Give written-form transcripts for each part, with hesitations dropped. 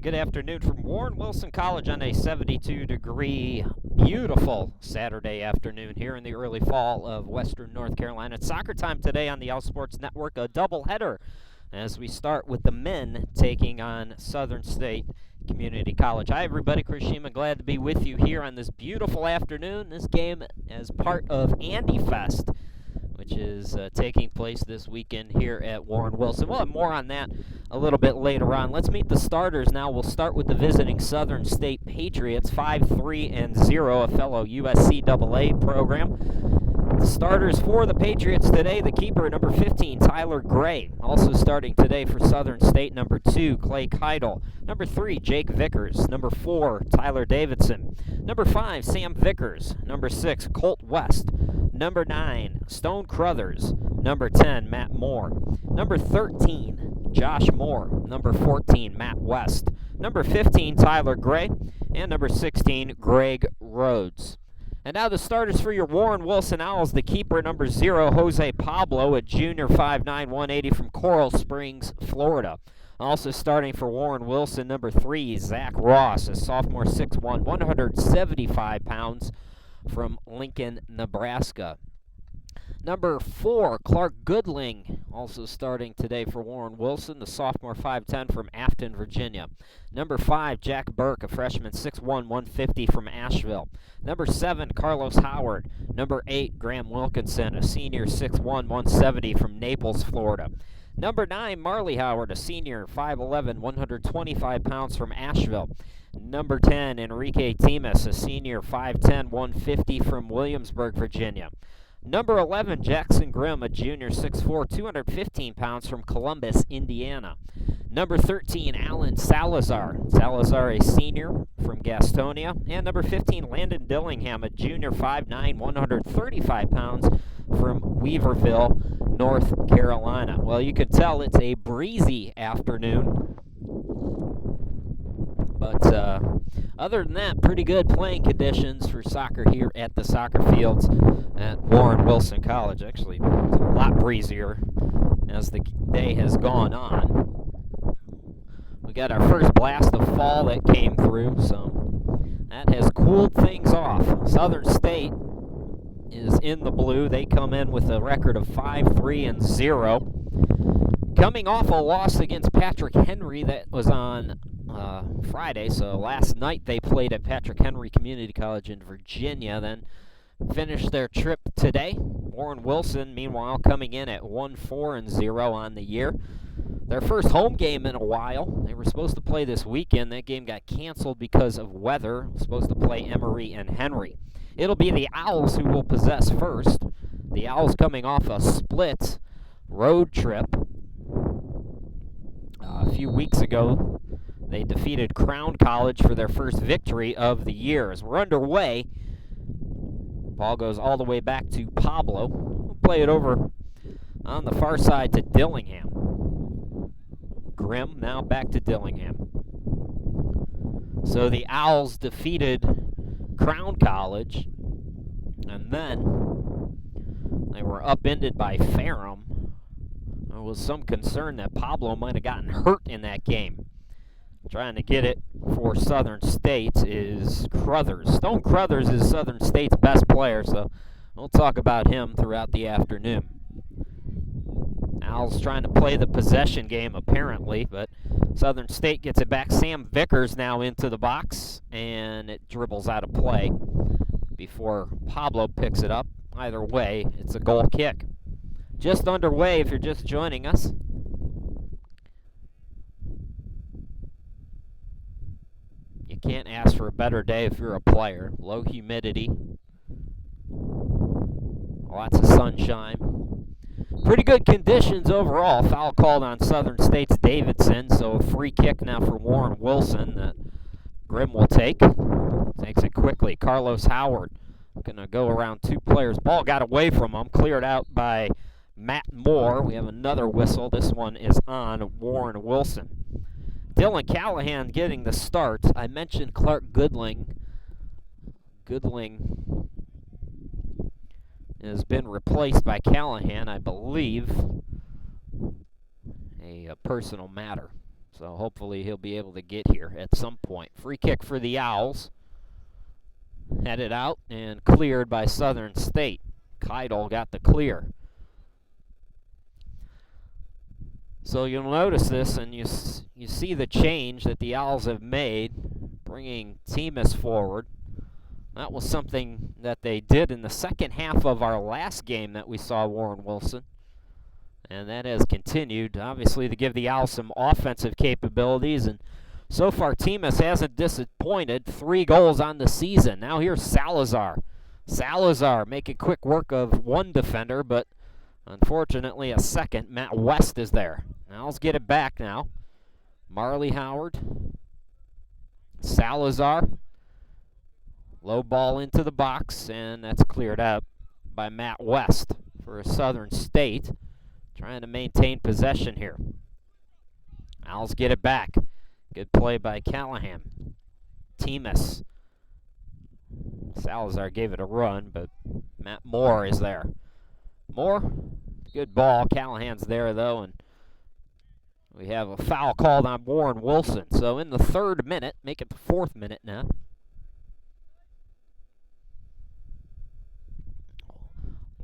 Good afternoon from Warren Wilson College on a 72-degree, beautiful Saturday afternoon here in the early fall of Western North Carolina. It's soccer time today on the All Sports Network, a doubleheader as we start with the men taking on Southern State Community College. Hi, everybody. Chris Shima, glad to be with you here on this beautiful afternoon. This game as part of Andy Fest, which is taking place this weekend here at Warren Wilson. We'll have more on that a little bit later on. Let's meet the starters now. We'll start with the visiting Southern State Patriots, 5-3-0, a fellow USCAA program. The starters for the Patriots today, the keeper, number 15, Tyler Gray. Also starting today for Southern State, number 2, Clay Keidel. Number 3, Jake Vickers. Number 4, Tyler Davidson. Number 5, Sam Vickers. Number 6, Colt West. Number 9, Stone Crothers. Number 10, Matt Moore. Number 13, Josh Moore. Number 14, Matt West. Number 15, Tyler Gray. And number 16, Greg Rhodes. And now the starters for your Warren Wilson Owls. The keeper, number 0, Jose Pablo, a junior, 5'9", 180 from Coral Springs, Florida. Also starting for Warren Wilson, number 3, Zach Ross, a sophomore, 6'1", 175 pounds from Lincoln, Nebraska. Number 4, Clark Goodling, also starting today for Warren Wilson, the sophomore, 5'10", from Afton, Virginia. Number 5, Jack Burke, a freshman, 6'1", 150 from Asheville. Number 7, Carlos Howard. Number 8, Graham Wilkinson, a senior, 6'1", 170 from Naples, Florida. Number 9, Marley Howard, a senior, 5'11", 125 pounds from Asheville. Number 10, Enrique Timas, a senior, 5'10", 150 from Williamsburg, Virginia. Number 11, Jackson Grimm, a junior, 6'4", 215 pounds from Columbus, Indiana. Number 13, Alan Salazar. Salazar, a senior from Gastonia. And number 15, Landon Dillingham, a junior, 5'9", 135 pounds from Weaverville, North Carolina. Well, you can tell it's a breezy afternoon. But other than that, pretty good playing conditions for soccer here at the soccer fields at Warren Wilson College. Actually, it's a lot breezier as the day has gone on. We got our first blast of fall that came through, so that has cooled things off. Southern State is in the blue. They come in with a record of 5-3-0. Coming off a loss against Patrick Henry that was on Friday, so last night they played at Patrick Henry Community College in Virginia, then finished their trip today. Warren Wilson, meanwhile, coming in at 1-4-0 on the year. Their first home game in a while. They were supposed to play this weekend. That game got canceled because of weather. Supposed to play Emory and Henry. It'll be the Owls who will possess first. The Owls coming off a split road trip. A few weeks ago, they defeated Crown College for their first victory of the year. As we're underway, ball goes all the way back to Pablo. We'll play it over on the far side to Dillingham. Grimm now back to Dillingham. So the Owls defeated Crown College, and then they were upended by Ferrum. There was some concern that Pablo might have gotten hurt in that game. Trying to get it for Southern State is Crothers. Stone Crothers is Southern State's best player, so we'll talk about him throughout the afternoon. Owls trying to play the possession game, apparently, but Southern State gets it back. Sam Vickers now into the box, and it dribbles out of play before Pablo picks it up. Either way, it's a goal kick. Just underway if you're just joining us. You can't ask for a better day if you're a player. Low humidity. Lots of sunshine. Pretty good conditions overall. Foul called on Southern State's Davidson, so a free kick now for Warren Wilson that Grimm will take. Takes it quickly. Carlos Howard going to go around two players. Ball got away from him. Cleared out by Matt Moore. We have another whistle. This one is on Warren Wilson. Dylan Callahan getting the start. I mentioned Clark Goodling. Goodling has been replaced by Callahan, I believe. A personal matter. So hopefully he'll be able to get here at some point. Free kick for the Owls. Headed out and cleared by Southern State. Keidel got the clear. So you'll notice this, and you see the change that the Owls have made, bringing Temis forward. That was something that they did in the second half of our last game that we saw Warren Wilson. And that has continued, obviously, to give the Owls some offensive capabilities. And so far, Temis hasn't disappointed. 3 goals on the season. Now here's Salazar. Salazar making quick work of one defender, but unfortunately a second. Matt West is there. Owls get it back now. Marley Howard. Salazar. Low ball into the box, and that's cleared out by Matt West for Southern State. Trying to maintain possession here. Owls get it back. Good play by Callahan. Temis. Salazar gave it a run, but Matt Moore is there. Moore, good ball. Callahan's there, though, and we have a foul called on Warren Wilson. So in the 3rd minute, make it the 4th minute now.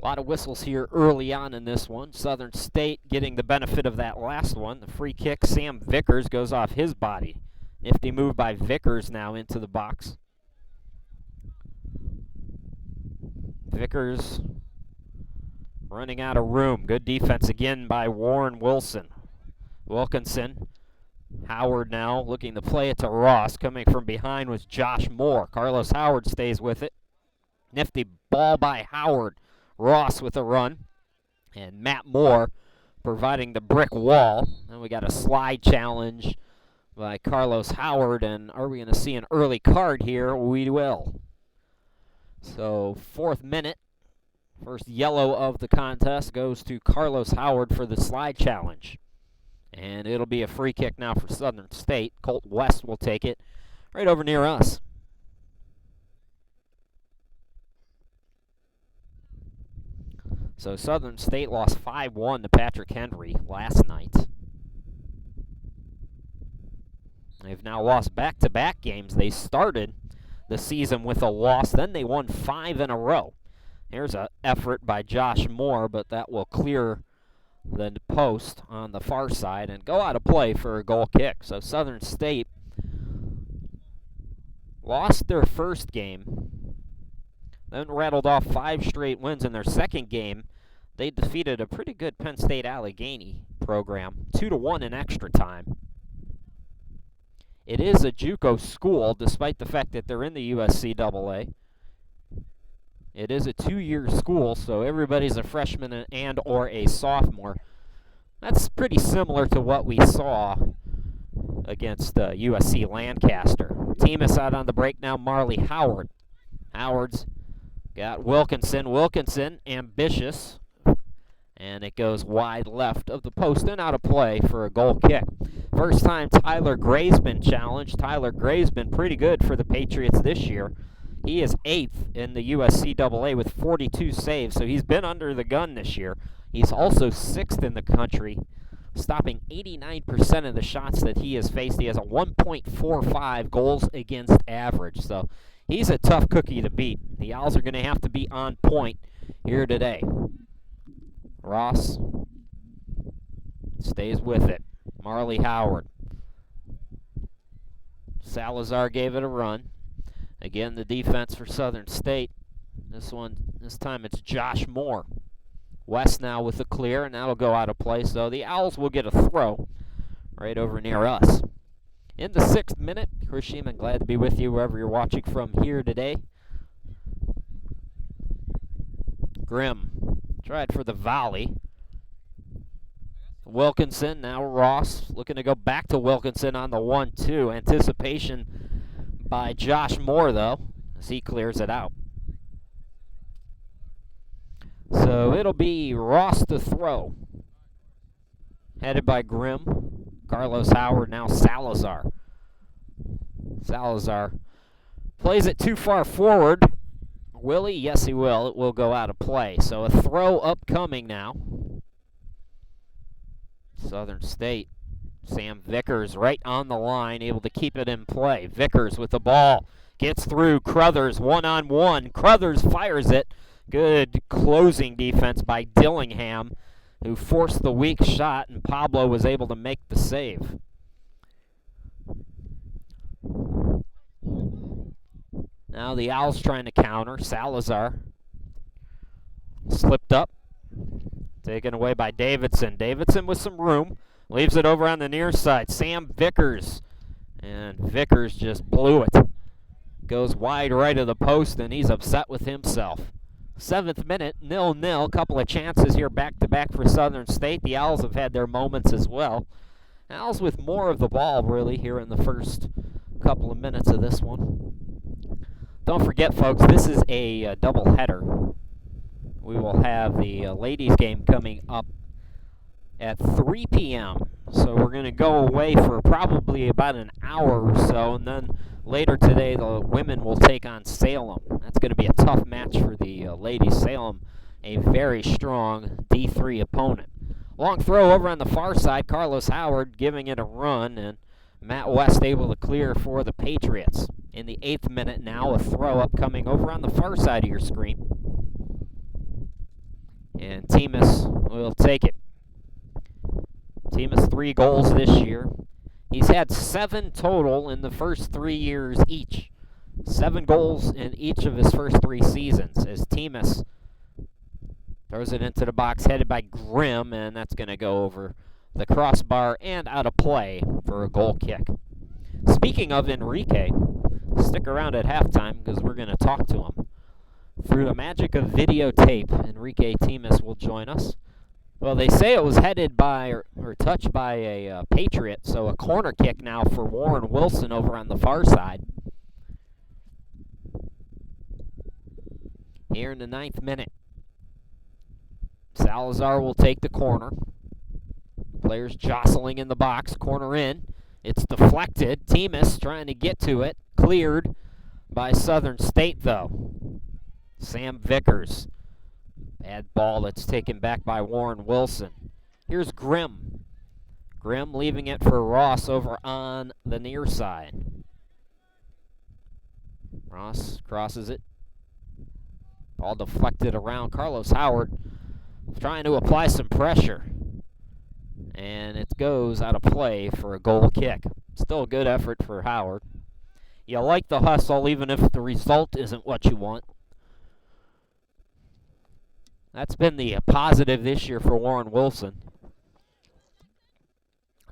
A lot of whistles here early on in this one. Southern State getting the benefit of that last one. The free kick, Sam Vickers goes off his body. Nifty move by Vickers now into the box. Vickers running out of room. Good defense again by Warren Wilson. Wilkinson. Howard now looking to play it to Ross. Coming from behind was Josh Moore. Carlos Howard stays with it. Nifty ball by Howard. Ross with a run, and Matt Moore providing the brick wall. And we got a slide challenge by Carlos Howard, and are we going to see an early card here? We will. So 4th minute, first yellow of the contest goes to Carlos Howard for the slide challenge. And it'll be a free kick now for Southern State. Colt West will take it right over near us. So Southern State lost 5-1 to Patrick Henry last night. They've now lost back-to-back games. They started the season with a loss, then they won 5 in a row. Here's an effort by Josh Moore, but that will clear the post on the far side and go out of play for a goal kick. So Southern State lost their first game, then rattled off 5 straight wins in their second game. They defeated a pretty good Penn State Allegheny program, 2-1 in extra time. It is a JUCO school, despite the fact that they're in the USCAA. It is a 2-year school, so everybody's a freshman and or a sophomore. That's pretty similar to what we saw against USC Lancaster. Temis out on the break now, Marley Howard. Howard's got Wilkinson. Wilkinson, ambitious. And it goes wide left of the post and out of play for a goal kick. First time Tyler Gray's been challenged. Tyler Gray's been pretty good for the Patriots this year. He is 8th in the USCAA with 42 saves, so he's been under the gun this year. He's also 6th in the country, stopping 89% of the shots that he has faced. He has a 1.45 goals against average, so he's a tough cookie to beat. The Owls are going to have to be on point here today. Ross stays with it. Marley Howard. Salazar gave it a run. Again, the defense for Southern State. This time it's Josh Moore. West now with the clear, and that'll go out of play. So the Owls will get a throw right over near us. In the 6th minute, Chris Sheeman, glad to be with you wherever you're watching from here today. Grimm tried for the volley. Wilkinson, now Ross, looking to go back to Wilkinson on the 1-2. Anticipation by Josh Moore, though, as he clears it out. So it'll be Ross to throw. Headed by Grimm. Carlos Howard, now Salazar. Salazar plays it too far forward. Will he? Yes, he will. It will go out of play. So a throw upcoming now. Southern State Sam Vickers right on the line, able to keep it in play. Vickers with the ball. Gets through Crothers one-on-one. Crothers fires it. Good closing defense by Dillingham, who forced the weak shot, and Pablo was able to make the save. Now the Owls trying to counter. Salazar slipped up. Taken away by Davidson. Davidson with some room. Leaves it over on the near side. Sam Vickers. And Vickers just blew it. Goes wide right of the post, and he's upset with himself. 7th minute, 0-0. Couple of chances here back-to-back for Southern State. The Owls have had their moments as well. Owls with more of the ball, really, here in the first couple of minutes of this one. Don't forget, folks, this is a doubleheader. We will have the ladies' game coming up at 3 p.m. So we're going to go away for probably about an hour or so, and then later today the women will take on Salem. That's going to be a tough match for the ladies. Salem, a very strong D3 opponent. Long throw over on the far side. Carlos Howard giving it a run, and Matt West able to clear for the Patriots. In the 8th minute now, a throw up coming over on the far side of your screen. And Temus will take it. Temus 3 goals this year. He's had 7 total in the first 3 years each. 7 goals in each of his first 3 seasons as Temus throws it into the box, headed by Grimm, and that's going to go over the crossbar and out of play for a goal kick. Speaking of Enrique, stick around at halftime because we're going to talk to him. Through the magic of videotape, Enrique Temus will join us. Well, they say it was headed by or touched by a Patriot, so a corner kick now for Warren Wilson over on the far side. Here in the 9th minute, Salazar will take the corner. Players jostling in the box, corner in. It's deflected. Temus trying to get to it. Cleared by Southern State, though. Sam Vickers. Bad ball that's taken back by Warren Wilson. Here's Grimm. Grimm leaving it for Ross over on the near side. Ross crosses it. Ball deflected around. Carlos Howard trying to apply some pressure. And it goes out of play for a goal kick. Still a good effort for Howard. You like the hustle even if the result isn't what you want. That's been the positive this year for Warren Wilson.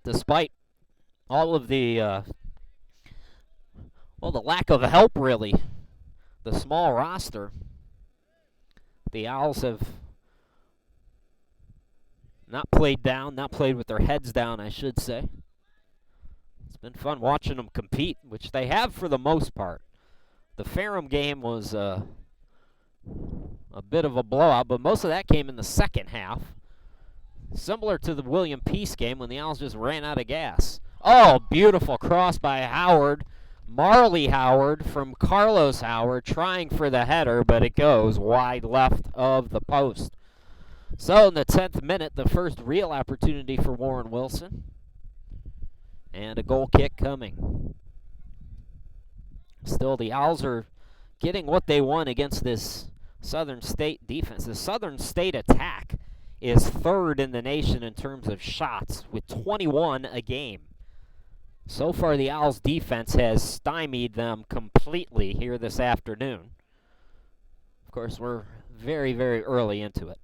Despite all of the, the lack of help, really, the small roster, the Owls have not played down, not played with their heads down, I should say. It's been fun watching them compete, which they have for the most part. The Ferrum game was a bit of a blowout, but most of that came in the second half. Similar to the William Peace game when the Owls just ran out of gas. Oh, beautiful cross by Howard. Marley Howard from Carlos Howard trying for the header, but it goes wide left of the post. So in the 10th minute, the first real opportunity for Warren Wilson. And a goal kick coming. Still, the Owls are getting what they want against this Southern State defense. The Southern State attack is 3rd in the nation in terms of shots with 21 a game. So far, the Owls defense has stymied them completely here this afternoon. Of course, we're very, very early into it.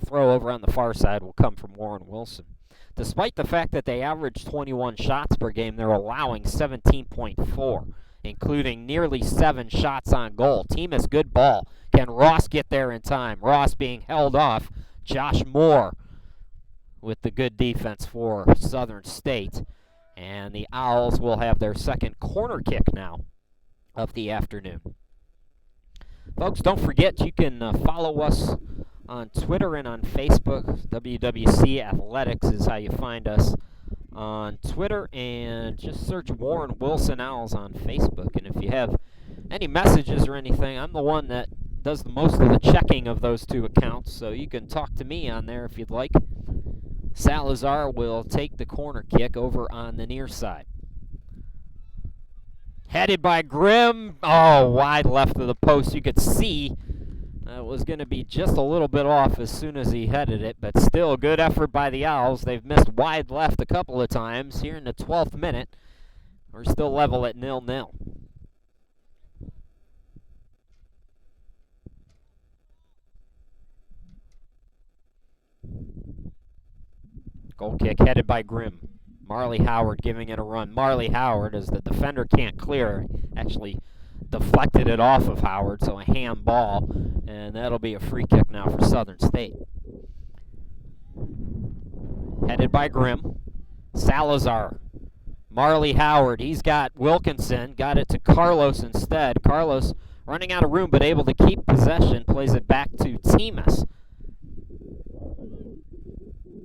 Throw over on the far side will come from Warren Wilson. Despite the fact that they average 21 shots per game, they're allowing 17.4, including nearly 7 shots on goal. Temus, good ball. Can Ross get there in time? Ross being held off. Josh Moore with the good defense for Southern State. And the Owls will have their second corner kick now of the afternoon. Folks, don't forget you can follow us on Twitter and on Facebook. WWC Athletics is how you find us on Twitter, and just search Warren Wilson Owls on Facebook. And if you have any messages or anything, I'm the one that does the most of the checking of those 2 accounts, so you can talk to me on there if you'd like. Salazar will take the corner kick over on the near side. Headed by Grimm. Oh, wide left of the post. You could see it was going to be just a little bit off as soon as he headed it, but still a good effort by the Owls. They've missed wide left a couple of times here in the 12th minute. We're still level at 0-0. Goal kick headed by Grimm. Marley Howard giving it a run. Marley Howard, as the defender can't clear, actually deflected it off of Howard, so a hand ball, and that'll be a free kick now for Southern State. Headed by Grimm. Salazar. Marley Howard, he's got Wilkinson, got it to Carlos instead. Carlos running out of room but able to keep possession, plays it back to Temus.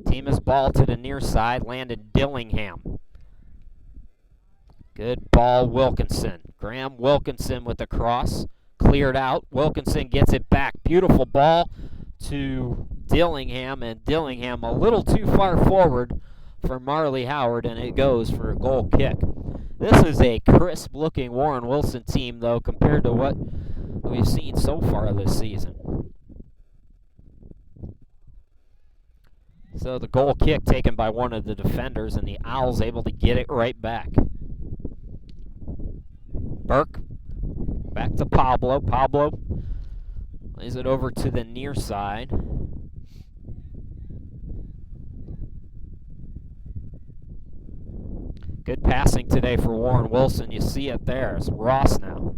Temus ball to the near side, landed Dillingham. Good ball, Wilkinson. Graham Wilkinson with the cross, cleared out. Wilkinson gets it back. Beautiful ball to Dillingham, and Dillingham a little too far forward for Marley Howard, and it goes for a goal kick. This is a crisp-looking Warren Wilson team, though, compared to what we've seen so far this season. So the goal kick taken by one of the defenders, and the Owls able to get it right back. Burke, back to Pablo. Pablo lays it over to the near side. Good passing today for Warren Wilson. You see it there. It's Ross now.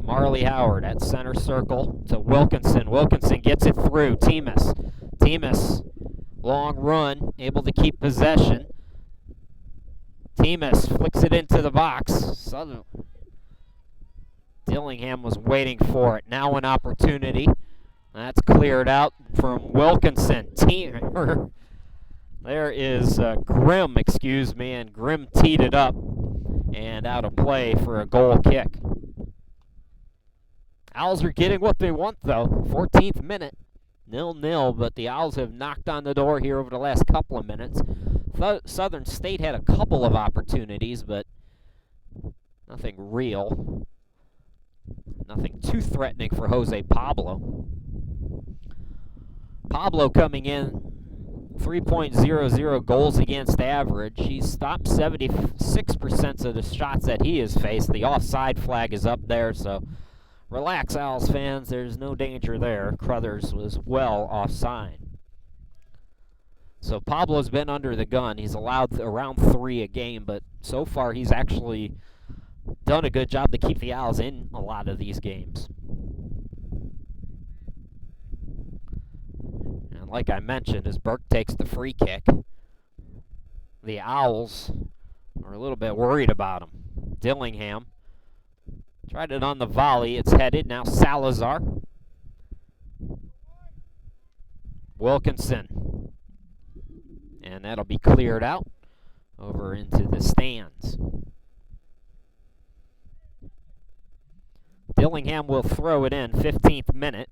Marley Howard at center circle to Wilkinson. Wilkinson gets it through. Temus. Temus, long run, able to keep possession. Temus flicks it into the box. Southern. Dillingham was waiting for it. Now an opportunity. That's cleared out from Wilkinson. There is Grimm, and Grimm teed it up and out of play for a goal kick. Owls are getting what they want, though. 14th minute, 0-0, but the Owls have knocked on the door here over the last couple of minutes. Southern State had a couple of opportunities, but nothing real. Nothing too threatening for Jose Pablo. Pablo coming in 3.00 goals against average. He's stopped 76% of the shots that he has faced. The offside flag is up there, so relax, Owls fans. There's no danger there. Crothers was well offside. So Pablo's been under the gun. He's allowed around 3 a game, but so far he's actually done a good job to keep the Owls in a lot of these games. And like I mentioned, as Burke takes the free kick, the Owls are a little bit worried about him. Dillingham tried it on the volley. It's headed. Now Salazar. Wilkinson. And that'll be cleared out over into the stands. Dillingham will throw it in, 15th minute,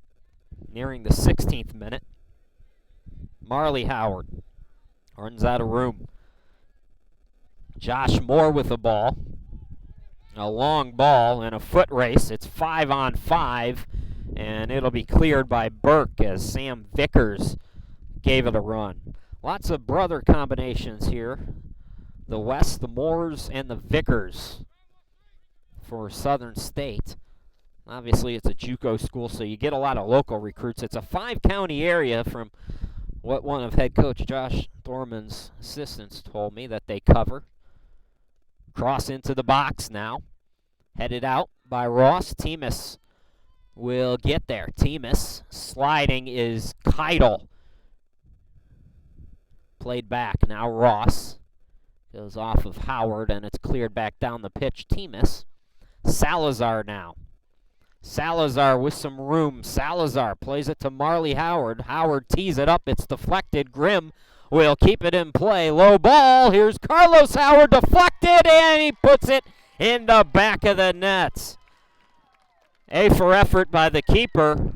nearing the 16th minute. Marley Howard runs out of room. Josh Moore with the ball. A long ball and a foot race. It's 5-on-5, and it'll be cleared by Burke as Sam Vickers gave it a run. Lots of brother combinations here. The West, the Moores, and the Vickers for Southern State. Obviously, it's a JUCO school, so you get a lot of local recruits. It's a 5-county area from what one of head coach Josh Thorman's assistants told me that they cover. Cross into the box now. Headed out by Ross. Temus will get there. Temus sliding is Keidel. Played back. Now Ross goes off of Howard, and it's cleared back down the pitch. Temus. Salazar now. Salazar with some room. Salazar plays it to Marley Howard. Howard tees it up. It's deflected. Grimm will keep it in play. Low ball. Here's Carlos Howard deflected, and he puts it in the back of the nets. A for effort by the keeper.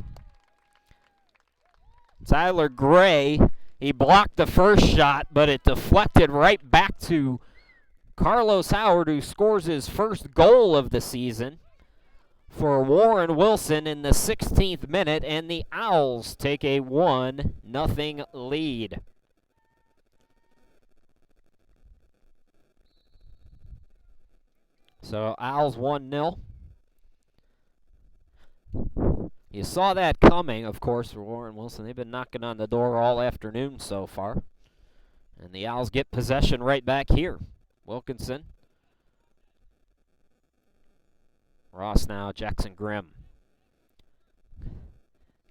Tyler Gray He blocked the first shot, but it deflected right back to Carlos Howard, who scores his first goal of the season for Warren Wilson in the 16th minute, and the Owls take a 1-0 lead. So Owls 1-0. You saw that coming, of course, for Warren Wilson. They've been knocking on the door all afternoon so far. And the Owls get possession right back here. Wilkinson. Ross now, Jackson Grimm.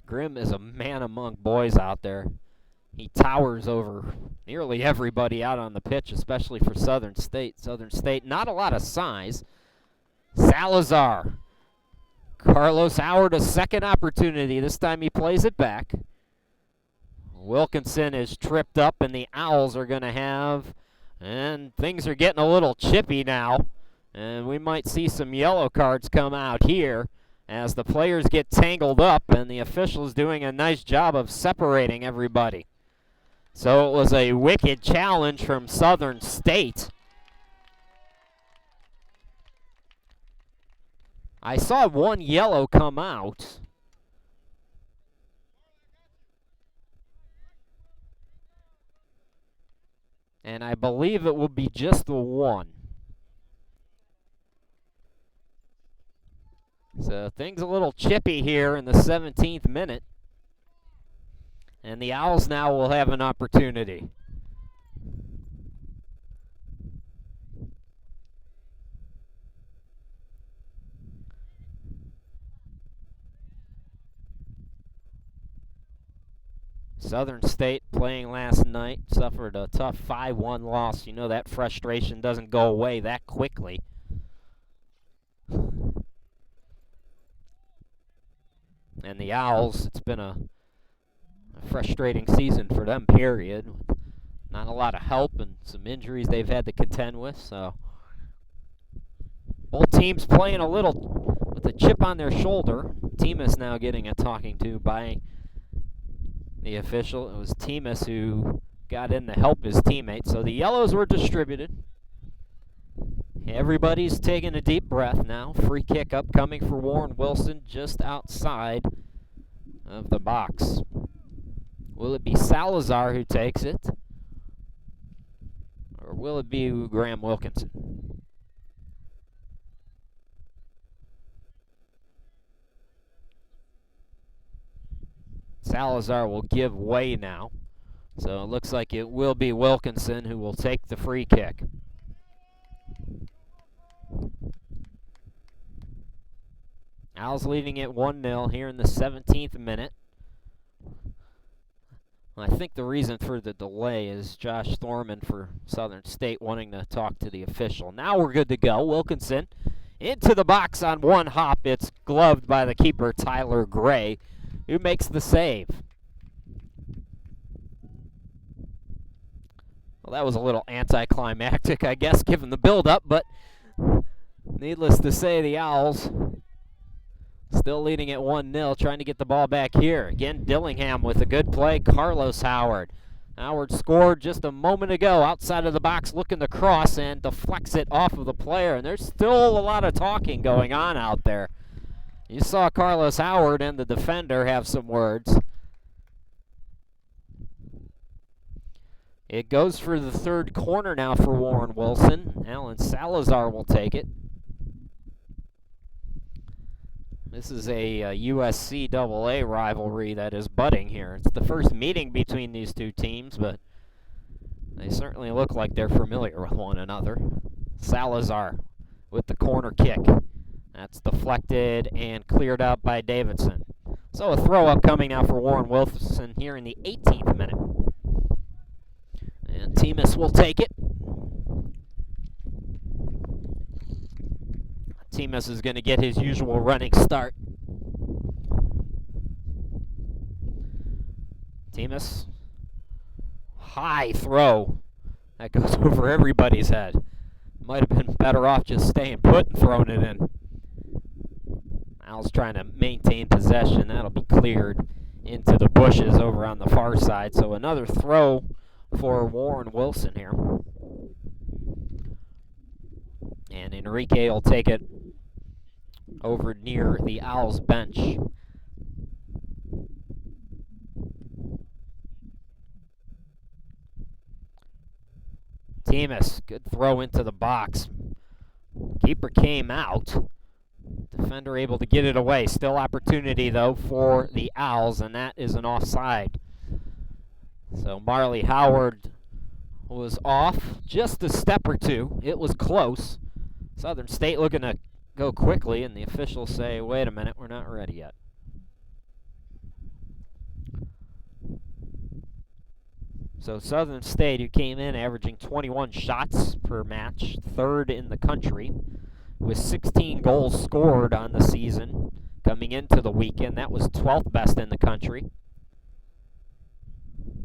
Grimm is a man among boys out there. He towers over nearly everybody out on the pitch, especially for Southern State. Southern State, not a lot of size. Salazar. Carlos Howard, a second opportunity. This time he plays it back. Wilkinson is tripped up, and the Owls are going to have, and things are getting a little chippy now. And we might see some yellow cards come out here as the players get tangled up, and the officials doing a nice job of separating everybody. So it was a wicked challenge from Southern State. I saw one yellow come out. And I believe it will be just the one. So things a little chippy here in the 17th minute. And the Owls now will have an opportunity. Southern State playing last night suffered a tough 5-1 loss. You know that frustration doesn't go away that quickly. And the Owls, it's been a frustrating season for them, period. Not a lot of help and some injuries they've had to contend with. So both teams playing a little with a chip on their shoulder. Temis now getting a talking to by the official. It was Temis who got in to help his teammates. So the yellows were distributed. Everybody's taking a deep breath now. Free kick upcoming for Warren Wilson just outside of the box. Will it be Salazar who takes it? Or will it be Graham Wilkinson? Salazar will give way now. So it looks like it will be Wilkinson who will take the free kick. Owls leading it 1-0 here in the 17th minute. I think the reason for the delay is Josh Thorman for Southern State wanting to talk to the official. Now we're good to go. Wilkinson into the box on one hop. It's gloved by the keeper, Tyler Gray, who makes the save. Well, that was a little anticlimactic, I guess, given the build-up, but needless to say, the Owls still leading at 1-0, trying to get the ball back here. Again, Dillingham with a good play. Carlos Howard. Howard scored just a moment ago outside of the box, looking to cross and deflects it off of the player. And there's still a lot of talking going on out there. You saw Carlos Howard and the defender have some words. It goes for the third corner now for Warren Wilson. Alan Salazar will take it. This is a USC AA rivalry that is budding here. It's the first meeting between these two teams, but they certainly look like they're familiar with one another. Salazar with the corner kick. That's deflected and cleared out by Davidson. So a throw up coming now for Warren Wilson here in the 18th minute. And Temis will take it. Temis is going to get his usual running start. Temis, high throw. That goes over everybody's head. Might have been better off just staying put and throwing it in. Al's trying to maintain possession. That'll be cleared into the bushes over on the far side. So another throw for Warren Wilson here. And Enrique will take it over near the Owls bench. Temis, good throw into the box. Keeper came out. Defender able to get it away. Still opportunity, though, for the Owls, and that is an offside. So Marley Howard was off just a step or two. It was close. Southern State looking to go quickly, and the officials say, wait a minute, we're not ready yet. So Southern State, who came in averaging 21 shots per match, third in the country, with 16 goals scored on the season coming into the weekend. That was 12th best in the country.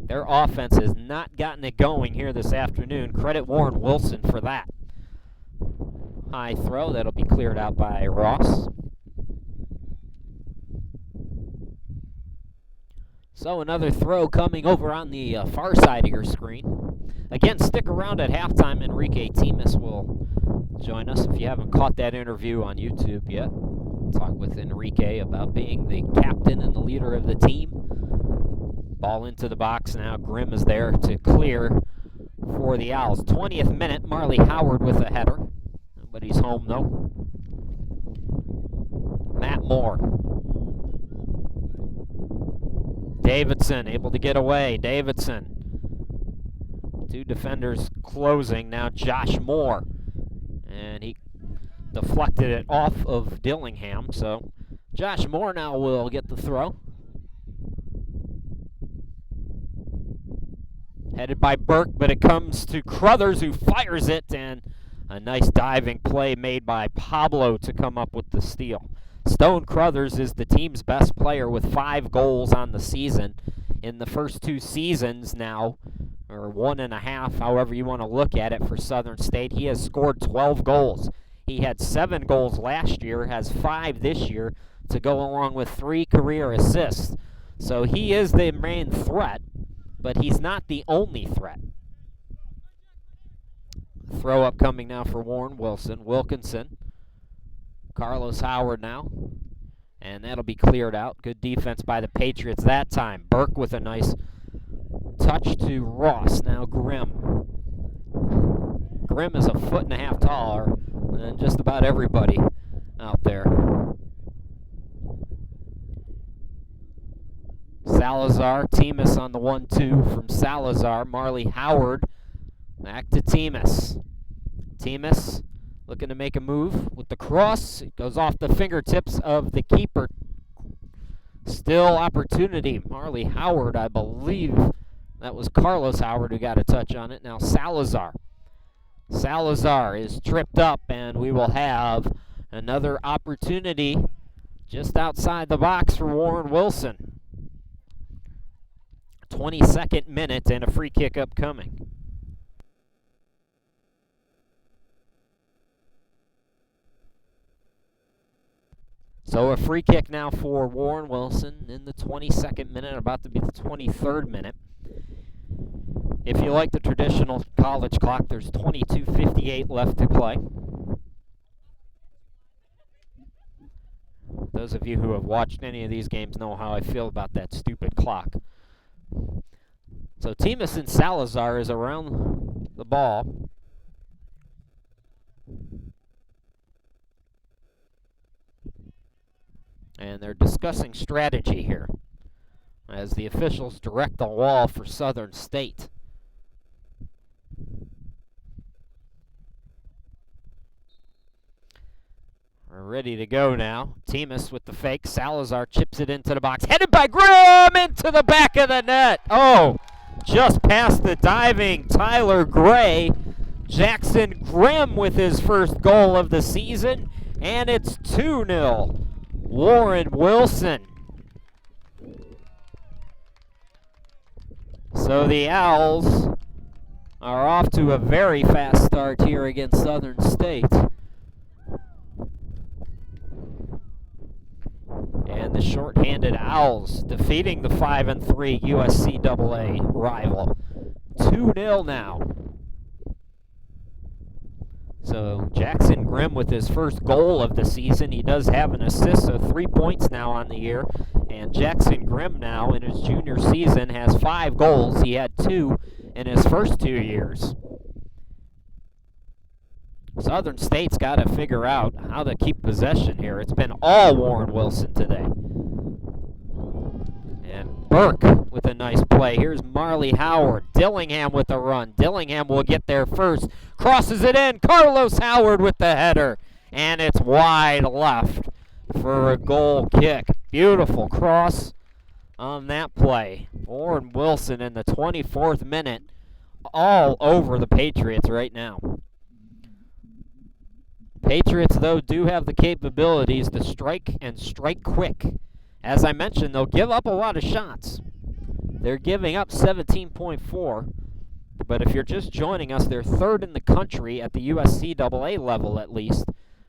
Their offense has not gotten it going here this afternoon. Credit Warren Wilson for that. High throw, that'll be cleared out by Ross. So another throw coming over on the far side of your screen. Again, stick around at halftime. Enrique Temis will join us. If you haven't caught that interview on YouTube yet, talk with Enrique about being the captain and the leader of the team. Ball into the box now. Grimm is there to clear for the Owls. 20th minute, Marley Howard with a header. Nobody's home, though. Matt Moore. Davidson able to get away. Davidson. Two defenders closing. Now Josh Moore. And he deflected it off of Dillingham. So Josh Moore now will get the throw. Headed by Burke, but it comes to Crothers, who fires it, and a nice diving play made by Pablo to come up with the steal. Stone Crothers is the team's best player with 5 goals on the season. In the first 2 seasons now, or 1.5, however you want to look at it, for Southern State, he has scored 12 goals. He had 7 goals last year, has 5 this year, to go along with 3 career assists. So he is the main threat, but he's not the only threat. Throw up coming now for Warren Wilson. Wilkinson. Carlos Howard now. And that'll be cleared out. Good defense by the Patriots that time. Burke with a nice touch to Ross. Now Grimm. Grimm is 1.5 feet taller than just about everybody out there. Salazar, Temis on the 1-2 from Salazar. Marley Howard back to Temis. Temis looking to make a move with the cross. It goes off the fingertips of the keeper. Still opportunity. Marley Howard, I believe that was Carlos Howard who got a touch on it. Now Salazar. Salazar is tripped up, and we will have another opportunity just outside the box for Warren Wilson. 22nd minute and a free kick upcoming. So a free kick now for Warren Wilson in the 22nd minute, about to be the 23rd minute. If you like the traditional college clock, there's 22:58 left to play. Those of you who have watched any of these games know how I feel about that stupid clock. So Temis and Salazar is around the ball. And they're discussing strategy here as the officials direct the wall for Southern State. We're ready to go now. Temis with the fake. Salazar chips it into the box. Headed by Grimm into the back of the net. Oh, just past the diving Tyler Gray. Jackson Grimm with his first goal of the season. And it's 2-0. Warren Wilson. So the Owls are off to a very fast start here against Southern State. And the short short-handed Owls defeating the 5-3 USCAA rival. 2-0 now. So Jackson Grimm with his first goal of the season. He does have an assist, so 3 points now on the year. And Jackson Grimm now in his junior season has 5 goals. He had 2 in his first 2 years. Southern State's got to figure out how to keep possession here. It's been all Warren Wilson today. And Burke with a nice play. Here's Marley Howard. Dillingham with a run. Dillingham will get there first. Crosses it in. Carlos Howard with the header. And it's wide left for a goal kick. Beautiful cross on that play. Warren Wilson in the 24th minute. All over the Patriots right now. Patriots, though, do have the capabilities to strike and strike quick. As I mentioned, they'll give up a lot of shots. They're giving up 17.4, but if you're just joining us, they're third in the country at the USCAA level, at least,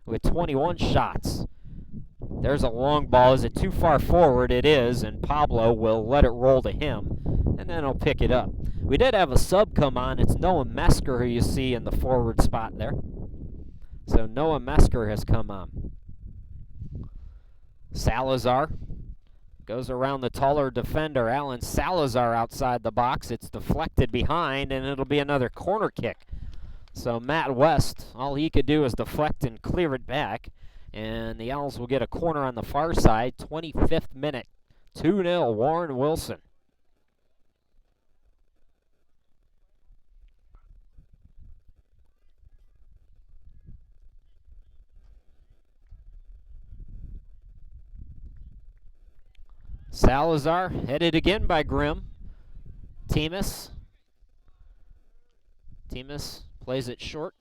with 21 shots. There's a long ball. Is it too far forward? It is, and Pablo will let it roll to him, and then he'll pick it up. We did have a sub come on. It's Noah Mesker, who you see in the forward spot there. So Noah Mesker has come on. Salazar goes around the taller defender, Alan Salazar, outside the box. It's deflected behind, and it'll be another corner kick. So Matt West, all he could do is deflect and clear it back, and the Owls will get a corner on the far side. 25th minute, 2-0 Warren Wilson. Salazar headed again by Grimm. Temis plays it short.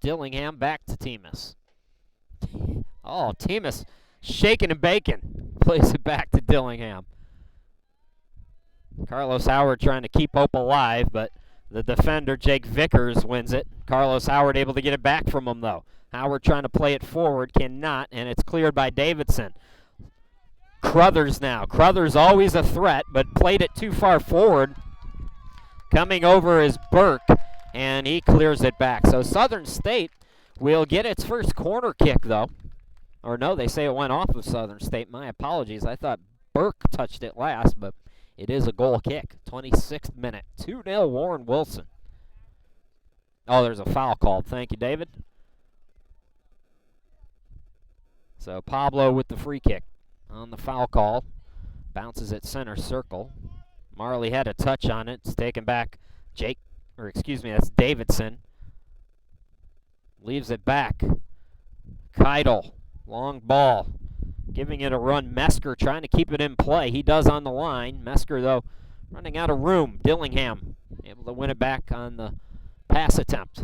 Dillingham back to Temis. Oh, Temis shaking and baking. Plays it back to Dillingham. Carlos Howard trying to keep Hope alive, but the defender, Jake Vickers, wins it. Carlos Howard able to get it back from him, though. Howard trying to play it forward, cannot, and it's cleared by Davidson. Crothers now. Crothers always a threat, but played it too far forward. Coming over is Burke, and he clears it back. So Southern State will get its first corner kick, though. Or no, they say it went off of Southern State. My apologies. I thought Burke touched it last, but it is a goal kick. 26th minute. 2-0 Warren Wilson. Oh, there's a foul called. Thank you, David. So Pablo with the free kick. On the foul call, bounces at center circle. Marley had a touch on it. It's taken back. That's Davidson. Leaves it back. Keidel, long ball, giving it a run. Mesker trying to keep it in play. He does on the line. Mesker, though, running out of room. Dillingham able to win it back on the pass attempt.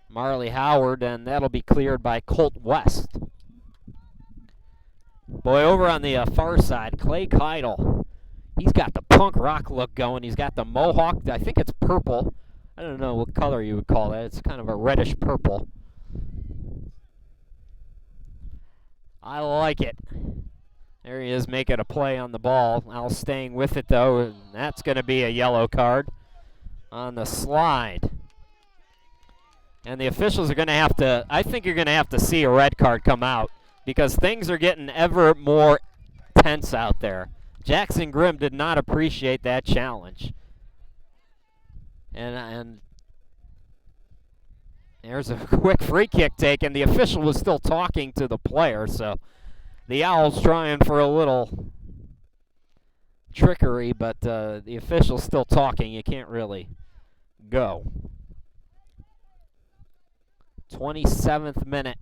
Marley Howard, and that'll be cleared by Colt West. Boy, over on the far side, Clay Keidel. He's got the punk rock look going. He's got the mohawk. I think it's purple. I don't know what color you would call that. It's kind of a reddish purple. I like it. There he is making a play on the ball. Al staying with it, though, and that's going to be a yellow card on the slide. And the officials are going to have to, I think you're going to have to see a red card come out, because things are getting ever more tense out there. Jackson Grimm did not appreciate that challenge. And there's a quick free kick taken. The official was still talking to the player, so the Owls trying for a little trickery, but the official's still talking. You can't really go. 27th minute.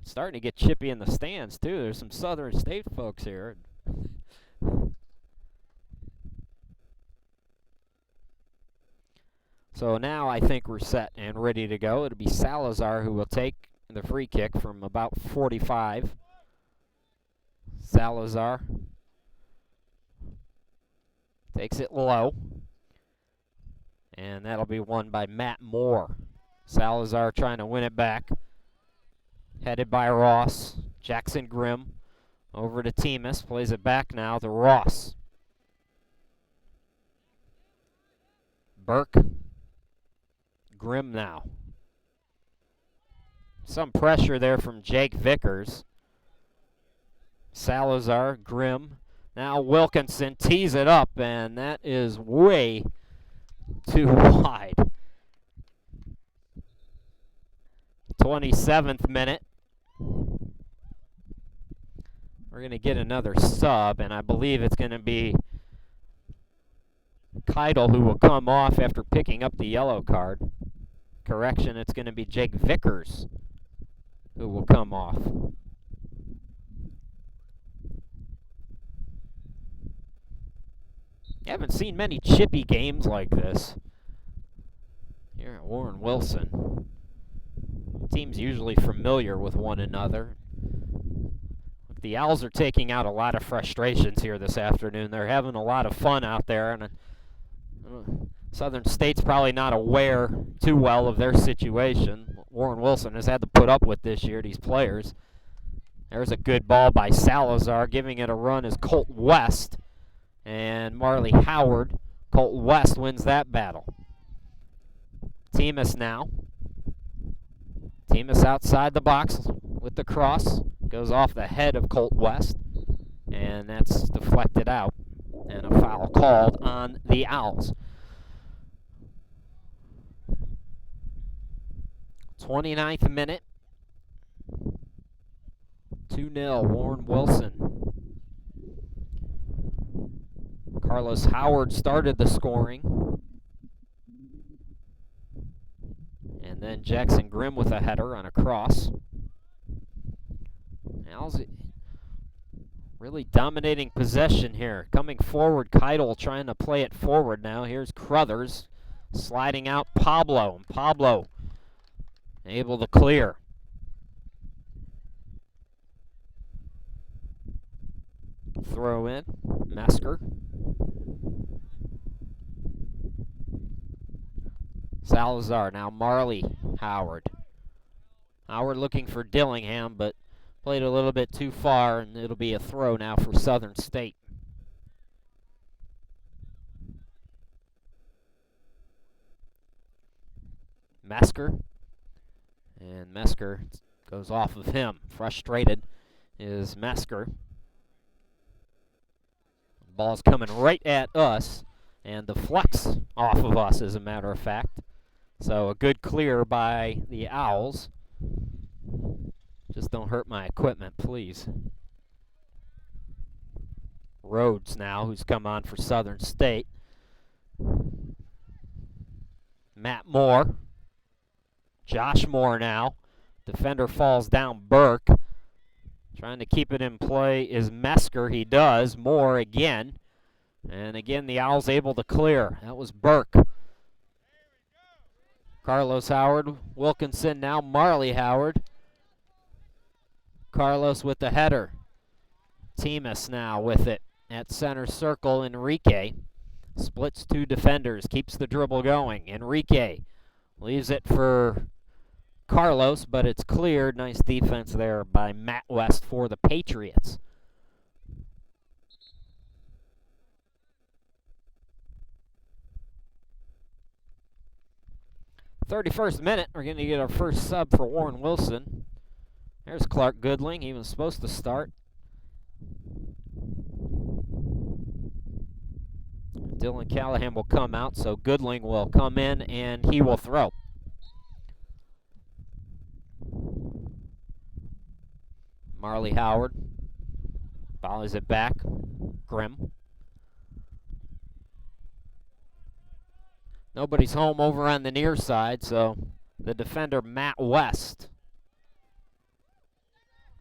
Starting to get chippy in the stands, too. There's some Southern State folks here. So now I think we're set and ready to go. It'll be Salazar who will take the free kick from about 45. Salazar takes it low. And that'll be won by Matt Moore. Salazar trying to win it back. Headed by Ross. Jackson Grimm over to Temis. Plays it back now to Ross. Burke. Grimm now. Some pressure there from Jake Vickers. Salazar, Grimm. Now Wilkinson tees it up, and that is way too wide. 27th minute. We're going to get another sub, and I believe it's going to be Keidel who will come off after picking up the yellow card. Correction, it's going to be Jake Vickers who will come off. You haven't seen many chippy games like this here at Warren Wilson. Teams usually familiar with one another. The Owls are taking out a lot of frustrations here this afternoon. They're having a lot of fun out there, and Southern State's probably not aware too well of their situation. Warren Wilson has had to put up with this year, these players. There's a good ball by Salazar. Giving it a run is Colt West and Marley Howard. Colt West wins that battle. Temis now. Temis outside the box with the cross. Goes off the head of Colt West, and that's deflected out, and a foul called on the Owls. 29th minute. 2-0, Warren Wilson. Carlos Howard started the scoring. And then Jackson Grimm with a header on a cross. Owls really dominating possession here. Coming forward, Keidel trying to play it forward now. Here's Crothers sliding out Pablo. And Pablo able to clear. Throw in, Mesker. Salazar, now Marley Howard. Howard looking for Dillingham, but played a little bit too far, and it'll be a throw now for Southern State. Mesker. And Mesker goes off of him. Frustrated is Mesker. Ball's coming right at us, and deflects off of us, as a matter of fact. So a good clear by the Owls. Just don't hurt my equipment, please. Rhodes now, who's come on for Southern State. Matt Moore. Josh Moore now. Defender falls down, Burke. Trying to keep it in play is Mesker. He does. Moore again. And again, the Owls able to clear. That was Burke. Carlos Howard. Wilkinson now. Marley Howard. Carlos with the header. Temis now with it at center circle. Enrique splits two defenders, keeps the dribble going. Enrique leaves it for Carlos, but it's cleared. Nice defense there by Matt West for the Patriots. '31st minute, we're going to get our first sub for Warren Wilson. There's Clark Goodling. He was supposed to start. Dylan Callahan will come out, so Goodling will come in, and he will throw. Marley Howard volleys it back. Grimm. Nobody's home over on the near side, so the defender, Matt West.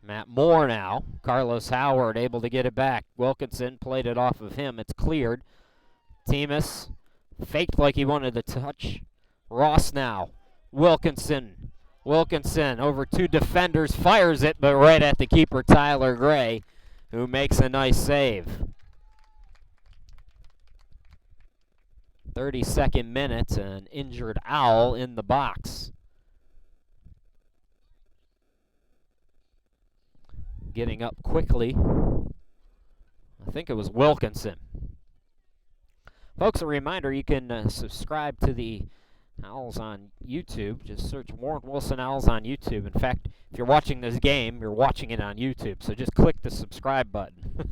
Matt Moore now. Carlos Howard able to get it back. Wilkinson played it off of him. It's cleared. Temis faked like he wanted to touch. Ross now. Wilkinson. Wilkinson over two defenders. Fires it, but right at the keeper, Tyler Gray, who makes a nice save. 32nd minute, an injured Owl in the box. getting up quickly. I think it was Wilkinson. Folks, a reminder, you can subscribe to the Owls on YouTube. Just search Warren Wilson Owls on YouTube. In fact, if you're watching this game, you're watching it on YouTube, so just click the subscribe button.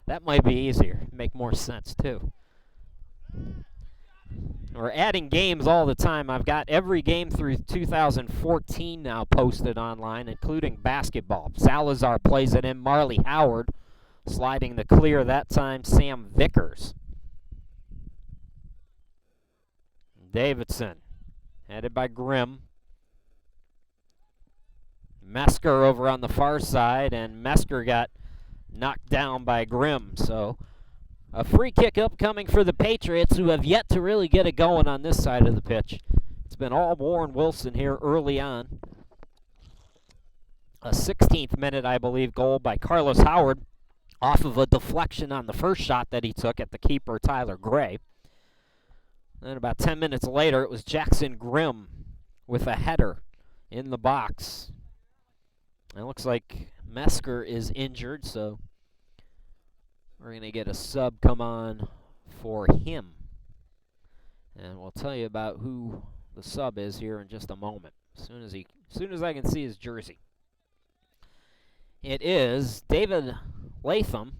That might be easier, make more sense too. We're adding games all the time. I've got every game through 2014 now posted online, including basketball. Salazar plays it in. Marley Howard sliding the clear that time. Sam Vickers. Davidson, headed by Grimm. Mesker over on the far side, and Mesker got knocked down by Grimm. So a free kick upcoming for the Patriots, who have yet to really get it going on this side of the pitch. It's been all Warren Wilson here early on. A 16th minute, I believe, goal by Carlos Howard off of a deflection on the first shot that he took at the keeper, Tyler Gray. Then about 10 minutes later, it was Jackson Grimm with a header in the box. It looks like Mesker is injured, so we're going to get a sub come on for him. And we'll tell you about who the sub is here in just a moment, as soon as I can see his jersey. It is David Latham.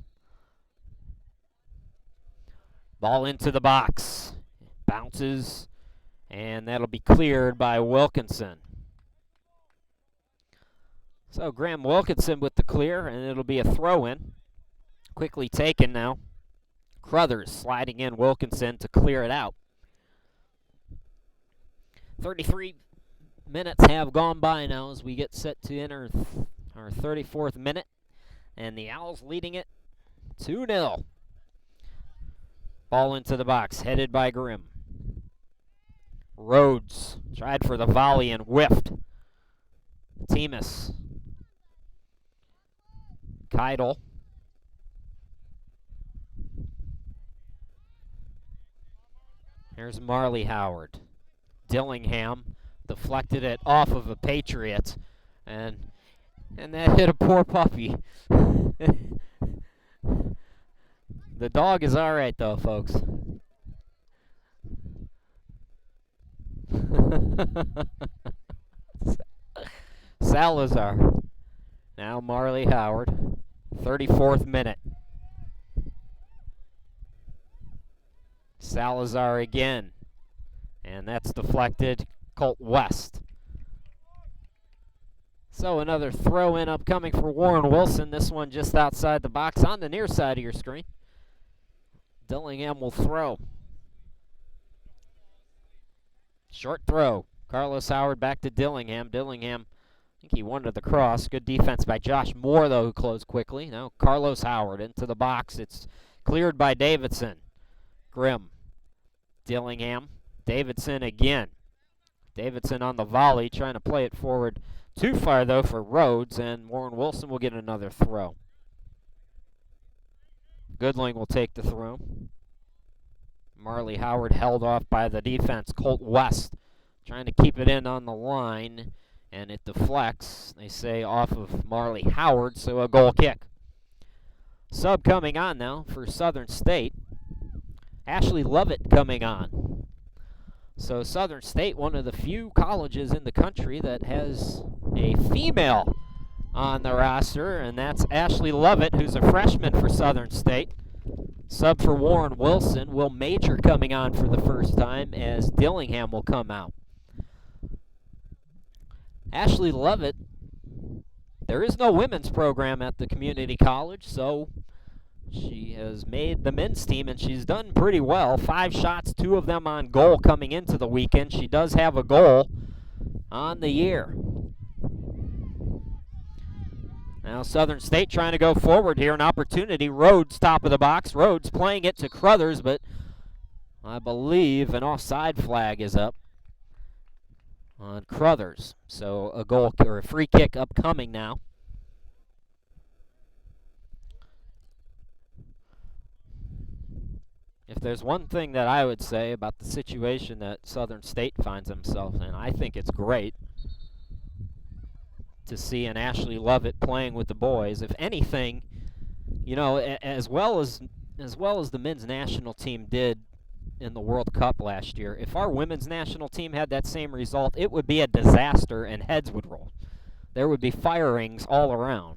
Ball into the box. Bounces, and that'll be cleared by Wilkinson. So Graham Wilkinson with the clear, and it'll be a throw-in. Quickly taken now. Crothers sliding in Wilkinson to clear it out. 33 minutes have gone by now as we get set to enter our 34th minute, and the Owls leading it 2-0. Ball into the box, headed by Grimm. Rhodes tried for the volley and whiffed. Temis. Keidel. Here's Marley Howard. Dillingham deflected it off of a Patriot, and that hit a poor puppy. The dog is all right, though, folks. Salazar. Now Marley Howard. 34th minute. Salazar again. And that's deflected. Colt West. So another throw-in upcoming for Warren Wilson. This one just outside the box on the near side of your screen. Dillingham will throw. Short throw. Carlos Howard back to Dillingham. Dillingham, I think he wanted the cross. Good defense by Josh Moore, though, who closed quickly. Now Carlos Howard into the box. It's cleared by Davidson. Grimm. Dillingham. Davidson again. Davidson on the volley, trying to play it forward too far, though, for Rhodes, and Warren Wilson will get another throw. Goodling will take the throw. Marley Howard held off by the defense. Colt West trying to keep it in on the line, and it deflects, they say, off of Marley Howard, so a goal kick. Sub coming on now for Southern State. Ashley Lovett coming on. So Southern State, one of the few colleges in the country that has a female on the roster, and that's Ashley Lovett, who's a freshman for Southern State. Sub for Warren Wilson. Will Major coming on for the first time as Dillingham will come out. Ashley Lovett, there is no women's program at the community college, so she has made the men's team, and she's done pretty well. 5 shots, 2 of them on goal coming into the weekend. She does have a goal on the year. Now Southern State trying to go forward here, an opportunity. Rhodes, top of the box. Rhodes playing it to Crothers, but I believe an offside flag is up on Crothers. So a goal or a free kick upcoming now. If there's one thing that I would say about the situation that Southern State finds themselves in, I think it's great. to see an Ashley Lovett playing with the boys. If anything, you know, as well as the men's national team did in the World Cup last year, if our women's national team had that same result, it would be a disaster and heads would roll. There would be firings all around.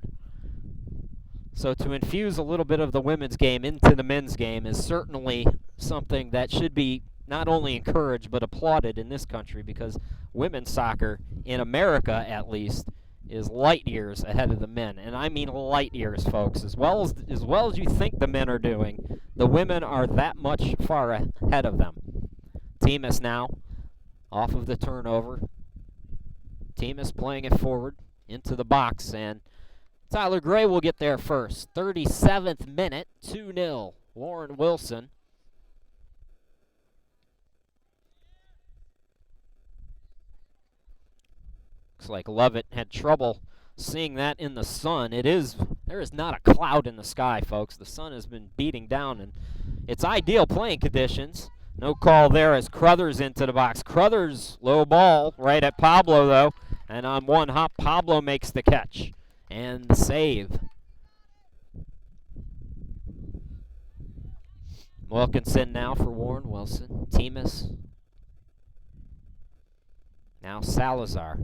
So to infuse a little bit of the women's game into the men's game is certainly something that should be not only encouraged but applauded in this country, because women's soccer, in America at least, is light years ahead of the men. And I mean light years, folks. As well as you think the men are doing, the women are that much far ahead of them. Teemus now off of the turnover. Teemus playing it forward into the box, and Tyler Gray will get there first. 37th minute, 2-0. Warren Wilson. Looks like Lovett had trouble seeing that in the sun. There is not a cloud in the sky, folks. The sun has been beating down, and it's ideal playing conditions. No call there as Crothers into the box. Crothers, low ball, right at Pablo, though. And on one hop, Pablo makes the catch and the save. Wilkinson now for Warren Wilson. Teemus. Now Salazar.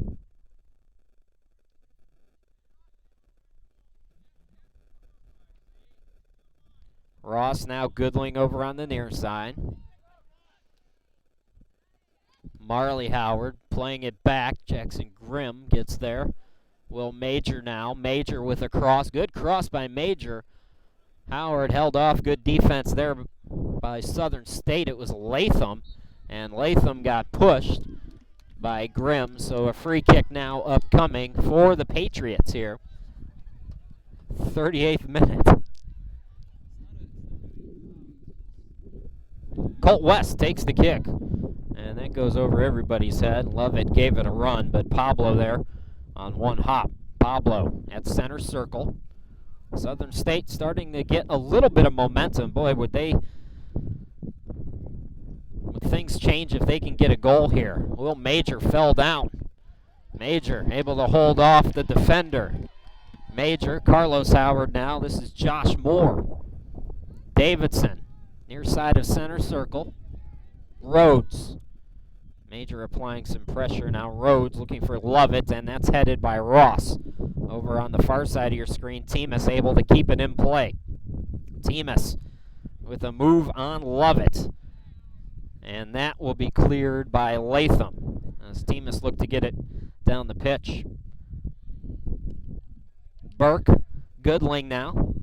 Ross now Goodling over on the near side. Marley Howard playing it back. Jackson Grimm gets there. Will Major now. Major with a cross. Good cross by Major. Howard held off. Good defense there by Southern State. It was Latham, and Latham got pushed by Grimm. So a free kick now upcoming for the Patriots here. 38th minute. Colt West takes the kick, and that goes over everybody's head. Lovett gave it a run, but Pablo there on one hop. Pablo at center circle. Southern State starting to get a little bit of momentum. Boy, would things change if they can get a goal here. Will Major fell down. Major able to hold off the defender. Major, Carlos Howard now. This is Josh Moore. Davidson, near side of center circle. Rhodes. Major applying some pressure now. Rhodes looking for Lovett, and that's headed by Ross. Over on the far side of your screen, Teemus able to keep it in play. Teemus with a move on Lovett. And that will be cleared by Latham as Teemus looked to get it down the pitch. Burke, Goodling now.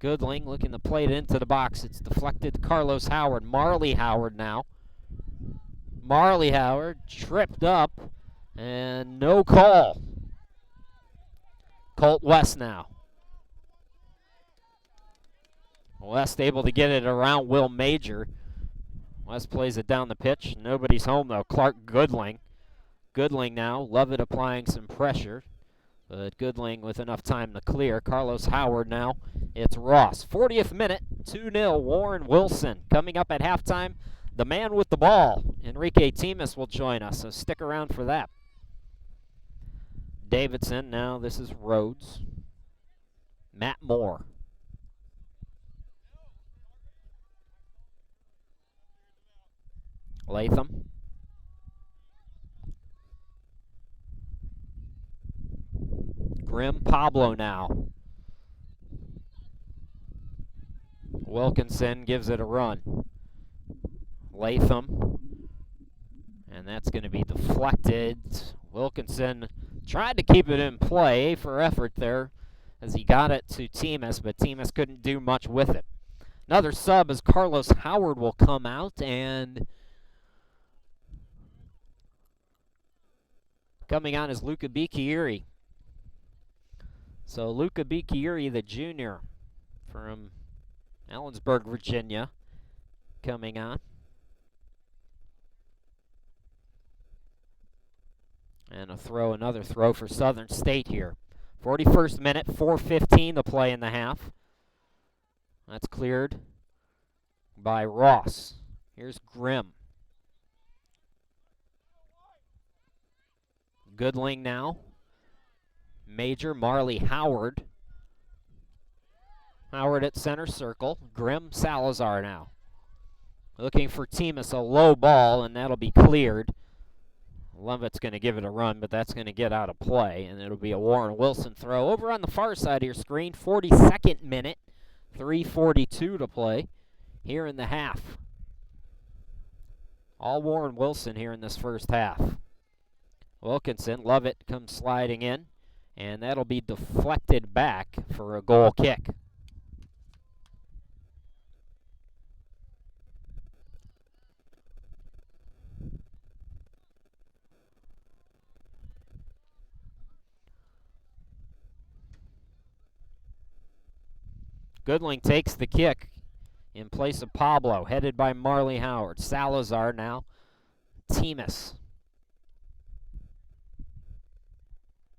Goodling looking to play it into the box. It's deflected to Carlos Howard. Marley Howard now. Marley Howard tripped up, and no call. Colt West now. West able to get it around Will Major. West plays it down the pitch. Nobody's home, though. Clark Goodling. Goodling now. Lovett applying some pressure, but Goodling with enough time to clear. Carlos Howard now. It's Ross. 40th minute, 2-0. Warren Wilson. Coming up at halftime, the man with the ball, Enrique Teemus, will join us, so stick around for that. Davidson now. This is Rhodes. Matt Moore. Latham. Grimm. Pablo now. Wilkinson gives it a run. Latham. And that's going to be deflected. Wilkinson tried to keep it in play for effort there as he got it to Teemus, but Teemus couldn't do much with it. Another sub as Carlos Howard will come out, and coming on is Luca Bichieri. So Luca Bichieri, the junior from Ellensburg, Virginia, coming on. And another throw for Southern State here. 41st minute, 4:15 to play in the half. That's cleared by Ross. Here's Grimm. Goodling now. Major, Marley, Howard. Howard at center circle. Grimm, Salazar now. Looking for Temis, a low ball, and that'll be cleared. Levitt's going to give it a run, but that's going to get out of play, and it'll be a Warren Wilson throw. Over on the far side of your screen, 42nd minute, 3:42 to play here in the half. All Warren Wilson here in this first half. Wilkinson, Lovett comes sliding in, and that'll be deflected back for a goal kick. Goodling takes the kick in place of Pablo, headed by Marley Howard. Salazar now. Temis.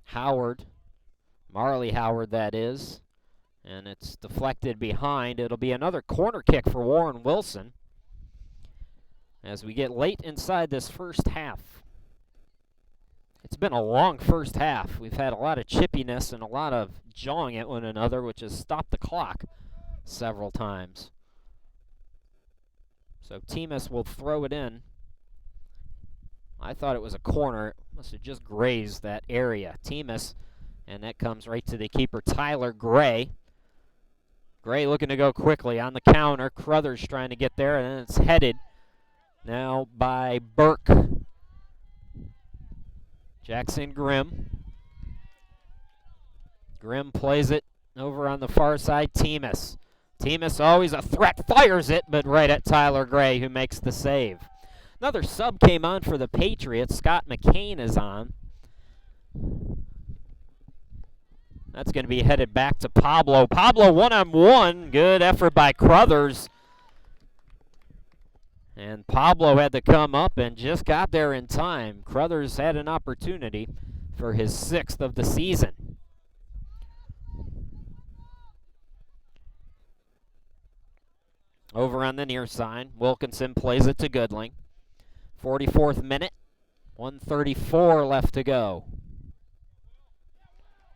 Howard. Marley Howard, that is. And it's deflected behind. It'll be another corner kick for Warren Wilson as we get late inside this first half. It's been a long first half. We've had a lot of chippiness and a lot of jawing at one another, which has stopped the clock several times. So Temis will throw it in. I thought it was a corner. It must have just grazed that area. Temis, and that comes right to the keeper, Tyler Gray. Gray looking to go quickly on the counter. Crothers trying to get there, and then it's headed now by Burke. Jackson Grimm. Grimm plays it over on the far side. Temis. Temis, always a threat, fires it, but right at Tyler Gray, who makes the save. Another sub came on for the Patriots. Scott McCain is on. That's going to be headed back to Pablo. Pablo one-on-one. Good effort by Crothers. And Pablo had to come up and just got there in time. Crothers had an opportunity for his 6th of the season. Over on the near side, Wilkinson plays it to Goodling. 44th minute, 1:34 left to go.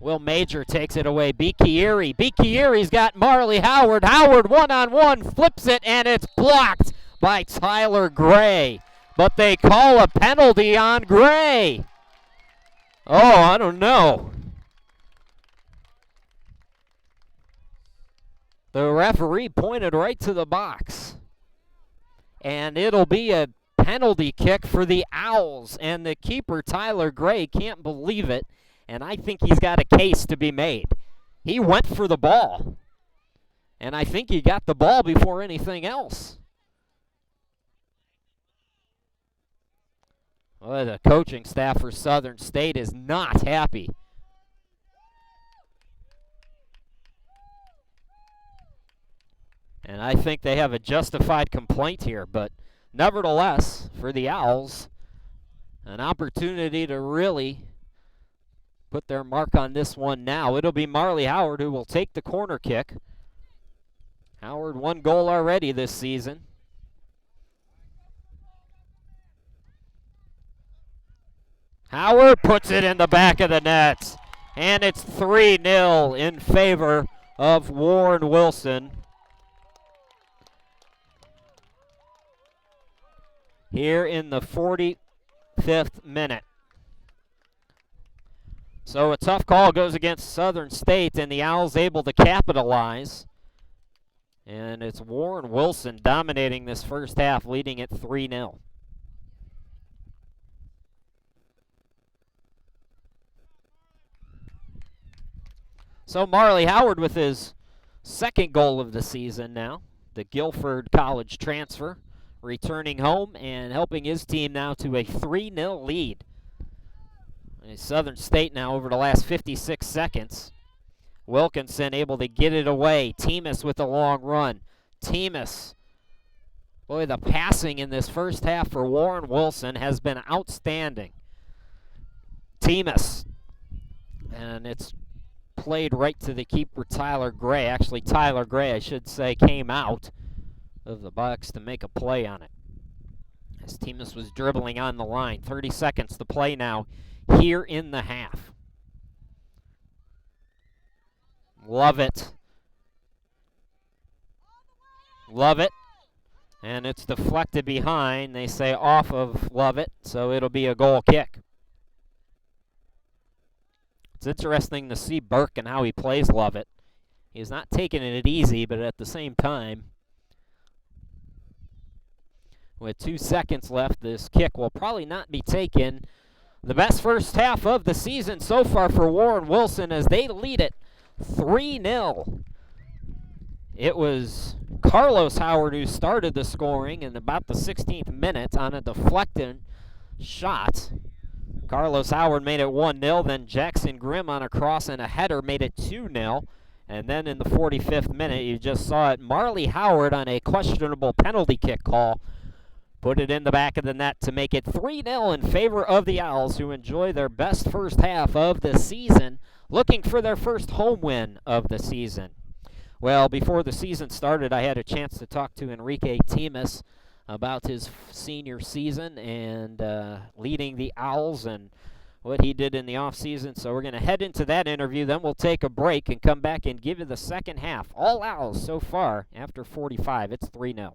Will Major takes it away. Bikieri. Bikieri's got Marley Howard. Howard one-on-one, flips it, and it's blocked by Tyler Gray. But they call a penalty on Gray. Oh, I don't know. The referee pointed right to the box. And it'll be a penalty kick for the Owls. And the keeper, Tyler Gray, can't believe it. And I think he's got a case to be made. He went for the ball. And I think he got the ball before anything else. Well, the coaching staff for Southern State is not happy. And I think they have a justified complaint here. But nevertheless, for the Owls, an opportunity to really put their mark on this one now. It'll be Marley Howard who will take the corner kick. Howard, 1 goal already this season. Howard puts it in the back of the net. And it's 3-0 in favor of Warren Wilson. Here in the 45th minute. So a tough call goes against Southern State, and the Owls able to capitalize. And it's Warren Wilson dominating this first half, leading it 3-0. So Marley Howard with his 2nd goal of the season now. The Guilford College transfer returning home and helping his team now to a 3-0 lead. Southern State now over the last 56 seconds. Wilkinson able to get it away. Temis with a long run. Temis. Boy, the passing in this first half for Warren Wilson has been outstanding. Temis. And it's played right to the keeper, Tyler Gray. Actually, Tyler Gray, I should say, came out of the box to make a play on it. As Temis was dribbling on the line. 30 seconds to play now here in the half. Love it. Love it. And it's deflected behind. They say off of Lovett, so it'll be a goal kick. It's interesting to see Burke and how he plays Lovett. He's not taking it easy, but at the same time, with 2 seconds left, this kick will probably not be taken. The best first half of the season so far for Warren Wilson as they lead it 3-0. It was Carlos Howard who started the scoring in about the 16th minute on a deflected shot. Carlos Howard made it 1-0. Then Jackson Grimm on a cross and a header made it 2-0. And then in the 45th minute, you just saw it, Marley Howard on a questionable penalty kick call put it in the back of the net to make it 3-0 in favor of the Owls, who enjoy their best first half of the season, looking for their first home win of the season. Well, before the season started, I had a chance to talk to Enrique Timas about his senior season and leading the Owls and what he did in the offseason. So we're going to head into that interview. Then we'll take a break and come back and give you the second half. All Owls so far after 45. It's 3-0.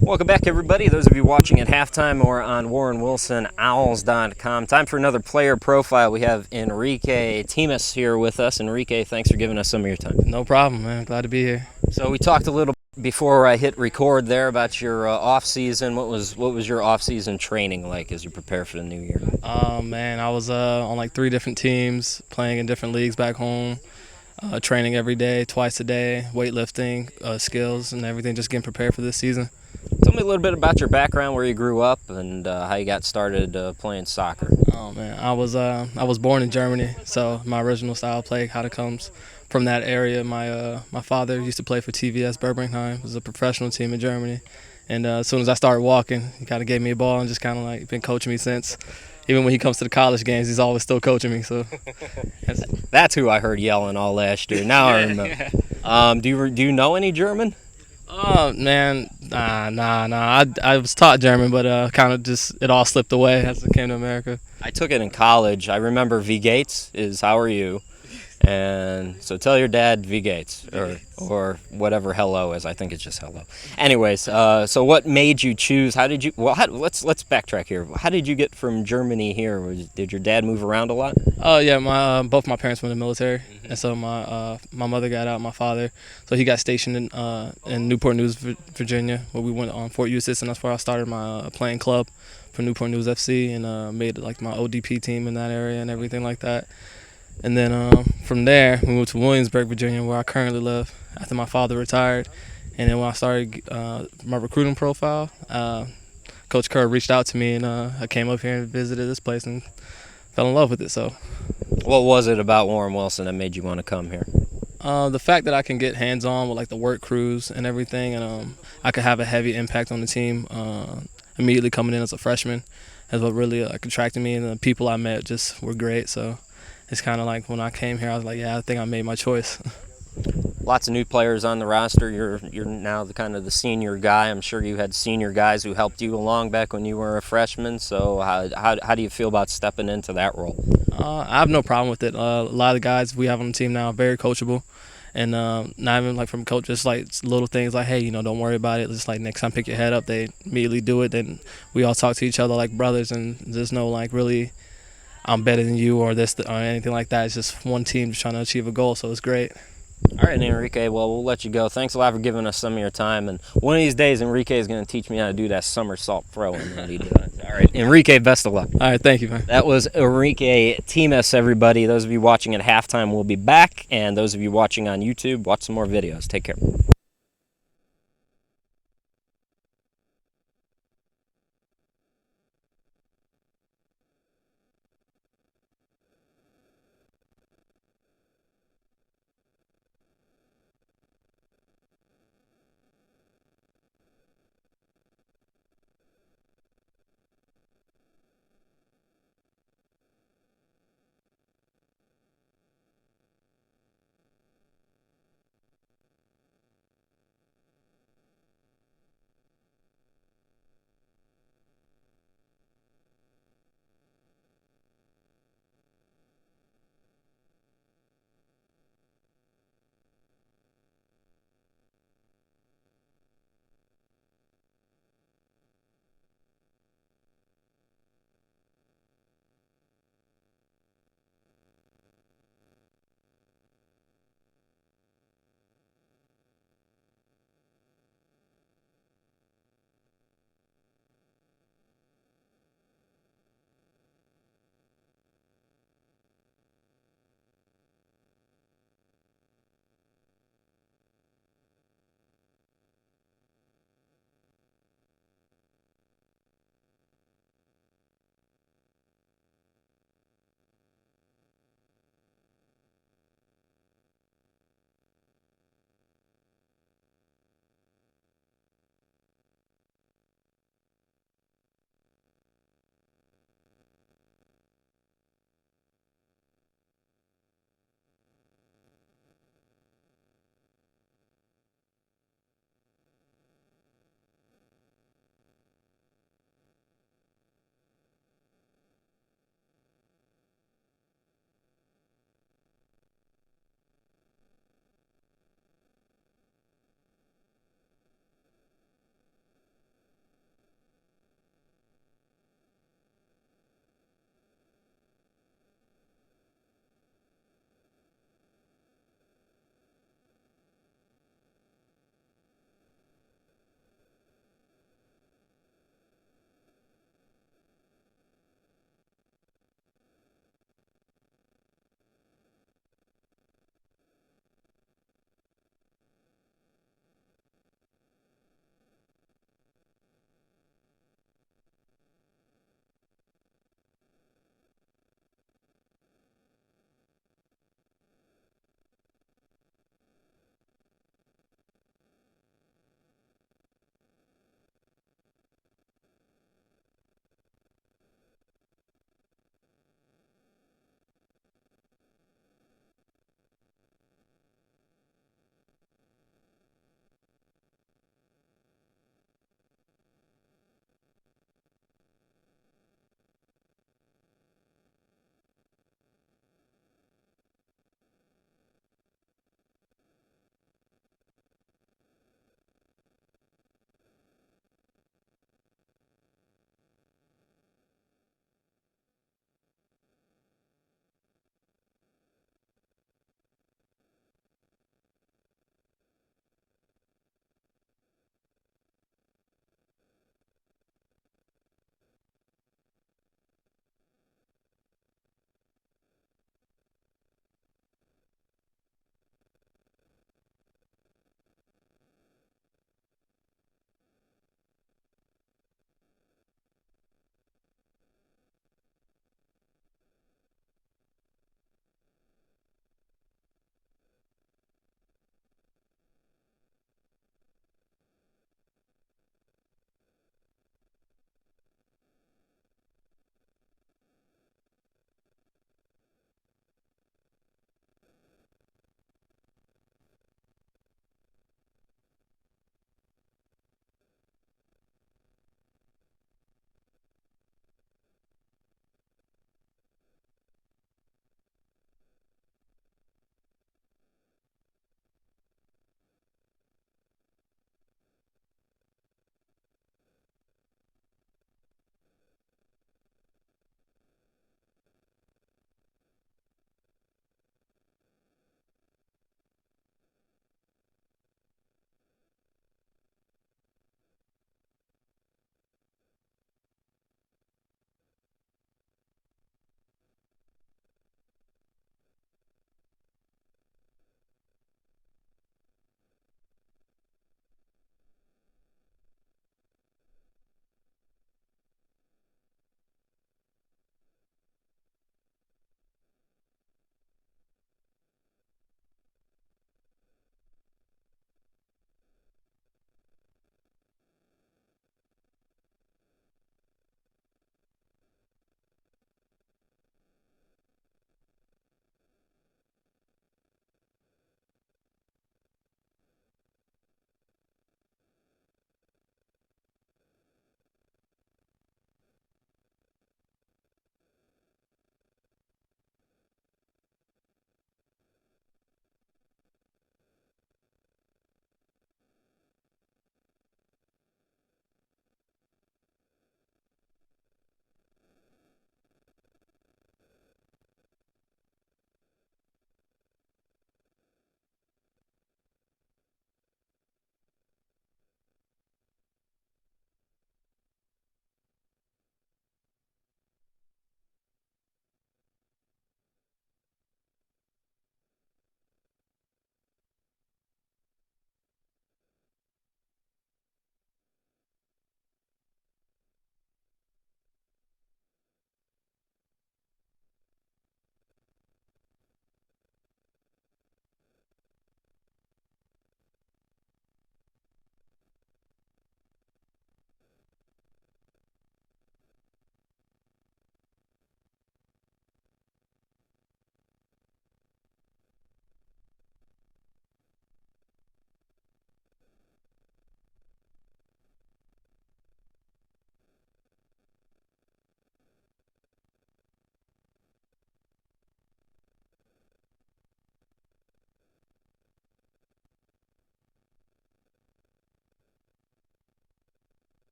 Welcome back, everybody. Those of you watching at halftime or on WarrenWilsonOwls.com. Time for another player profile. We have Enrique Timas here with us. Enrique, thanks for giving us some of your time. No problem, man. Glad to be here. So we talked a little before I hit record there about your off season. What was your off season training like as you prepare for the new year? Man, I was on like 3 different teams, playing in different leagues back home. Training every day, twice a day, weightlifting, skills, and everything. Just getting prepared for this season. Tell me a little bit about your background, where you grew up, and how you got started playing soccer. Oh man, I was born in Germany, so my original style of play kind of comes from that area. My father used to play for TVS Birmingham. It was a professional team in Germany, and as soon as I started walking, he kind of gave me a ball and just kind of like been coaching me since. Even when he comes to the college games, he's always still coaching me. So that's who I heard yelling all last year. Now I remember. Do you know any German? Oh man, nah. I was taught German, but kind of just it all slipped away as I came to America. I took it in college. I remember V Gates is how are you, and so tell your dad V Gates or whatever hello is. I think it's just hello. Anyways, so what made you choose? How did you? Well, let's backtrack here. How did you get from Germany here? Did your dad move around a lot? Oh yeah, both my parents went in the military, and so my mother got out, my father, so he got stationed in Newport News, Virginia, where we went on Fort Eustis, and that's where I started my playing club for Newport News FC, and made like my ODP team in that area and everything like that. And then from there, we moved to Williamsburg, Virginia, where I currently live after my father retired. And then when I started my recruiting profile, Coach Kerr reached out to me, and I came up here and visited this place and fell in love with it. So, what was it about Warren Wilson that made you want to come here? The fact that I can get hands-on with like the work crews and everything, and I could have a heavy impact on the team immediately coming in as a freshman, is what really attracted me. And the people I met just were great. So it's kind of like when I came here, I was like, yeah, I think I made my choice. Lots of new players on the roster. You're now the senior guy. I'm sure you had senior guys who helped you along back when you were a freshman. So how do you feel about stepping into that role? I have no problem with it. A lot of the guys we have on the team now are very coachable, and not even like from coach, just like little things like, hey, don't worry about it. Just like next time, pick your head up. They immediately do it. Then we all talk to each other like brothers, and there's no like really I'm better than you or this or anything like that. It's just one team just trying to achieve a goal. So it's great. All right, Enrique, well, we'll let you go. Thanks a lot for giving us some of your time. And one of these days, Enrique is going to teach me how to do that somersault throw. All right, Enrique, best of luck. All right, thank you, man. That was Enrique Timas, everybody. Those of you watching at halftime will be back. And those of you watching on YouTube, watch some more videos. Take care.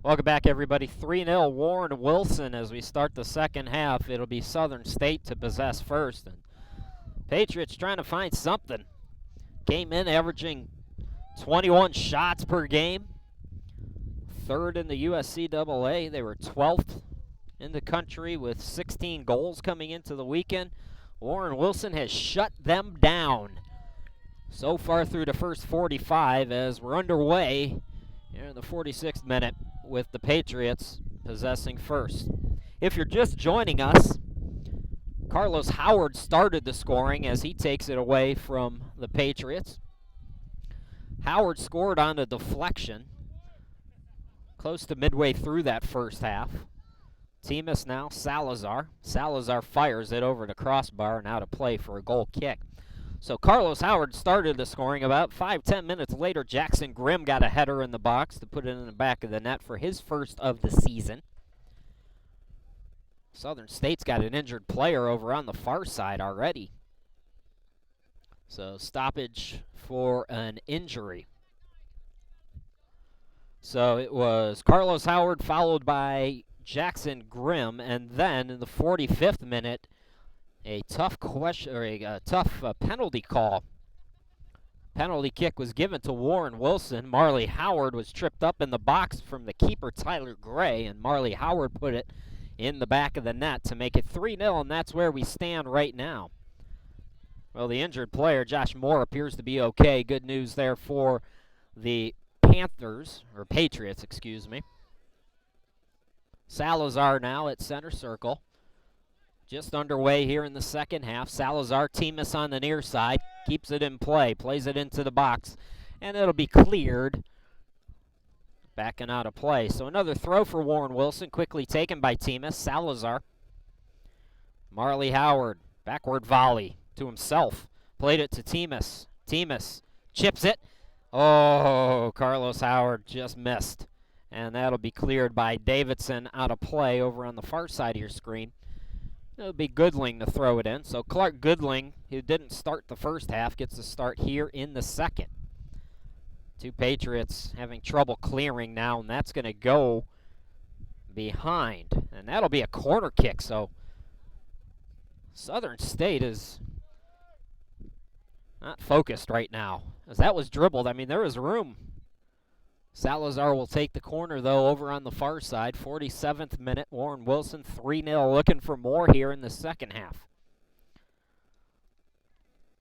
Welcome back, everybody. 3-0 Warren Wilson as we start the second half. It'll be Southern State to possess first. And Patriots trying to find something. Came in averaging 21 shots per game. Third in the USCAA. They were 12th in the country with 16 goals coming into the weekend. Warren Wilson has shut them down so far through the first 45 as we're underway here in the 46th minute with the Patriots possessing first. If you're just joining us, Carlos Howard started the scoring as he takes it away from the Patriots. Howard scored on a deflection close to midway through that first half. Teamus now, Salazar. Salazar fires it over the crossbar and out of play for a goal kick. So Carlos Howard started the scoring. About 5-10 minutes later, Jackson Grimm got a header in the box to put it in the back of the net for his first of the season. Southern State's got an injured player over on the far side already. So stoppage for an injury. So it was Carlos Howard followed by Jackson Grimm, and then in the 45th minute, a tough penalty call. Penalty kick was given to Warren Wilson. Marley Howard was tripped up in the box from the keeper, Tyler Gray, and Marley Howard put it in the back of the net to make it 3-0, and that's where we stand right now. Well, the injured player, Josh Moore, appears to be okay. Good news there for the Patriots, excuse me. Salazar now at center circle. Just underway here in the second half. Salazar, Teamus on the near side, keeps it in play, plays it into the box, and it'll be cleared. Backing out of play. So another throw for Warren Wilson, quickly taken by Teamus. Salazar. Marley Howard, backward volley to himself. Played it to Teamus. Teamus chips it. Oh, Carlos Howard just missed. And that'll be cleared by Davidson out of play over on the far side of your screen. It'll be Goodling to throw it in. So Clark Goodling, who didn't start the first half, gets to start here in the second. Two Patriots having trouble clearing now, and that's going to go behind. And that'll be a corner kick. So Southern State is not focused right now. As that was dribbled, I mean, there was room. Salazar will take the corner, though, over on the far side. 47th minute, Warren Wilson 3-0, looking for more here in the second half.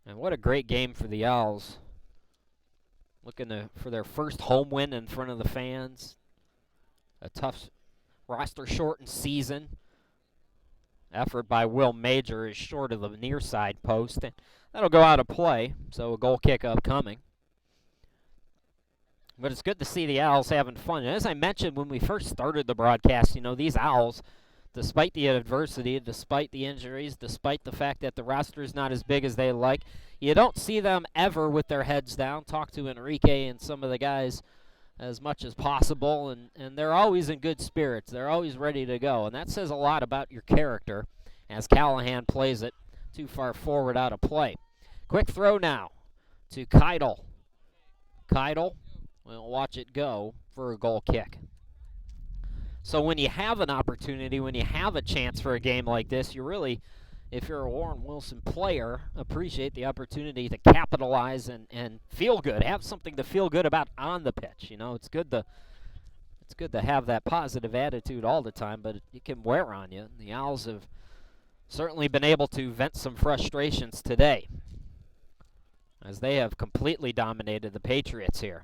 And what a great game for the Owls. Looking for their first home win in front of the fans. A tough roster-shortened season. Effort by Will Major is short of the near side post. And that'll go out of play, so a goal kick upcoming. But it's good to see the Owls having fun. And as I mentioned when we first started the broadcast, you know, these Owls, despite the adversity, despite the injuries, despite the fact that the roster is not as big as they like, you don't see them ever with their heads down. Talk to Enrique and some of the guys as much as possible, and they're always in good spirits. They're always ready to go, and that says a lot about your character as Callahan plays it too far forward out of play. Quick throw now to Keidel. Keidel will watch it go for a goal kick. So when you have an opportunity, when you have a chance for a game like this, you really, if you're a Warren Wilson player, appreciate the opportunity to capitalize and feel good. Have something to feel good about on the pitch. You know, it's good to have that positive attitude all the time, but it can wear on you. The Owls have certainly been able to vent some frustrations today as they have completely dominated the Patriots here.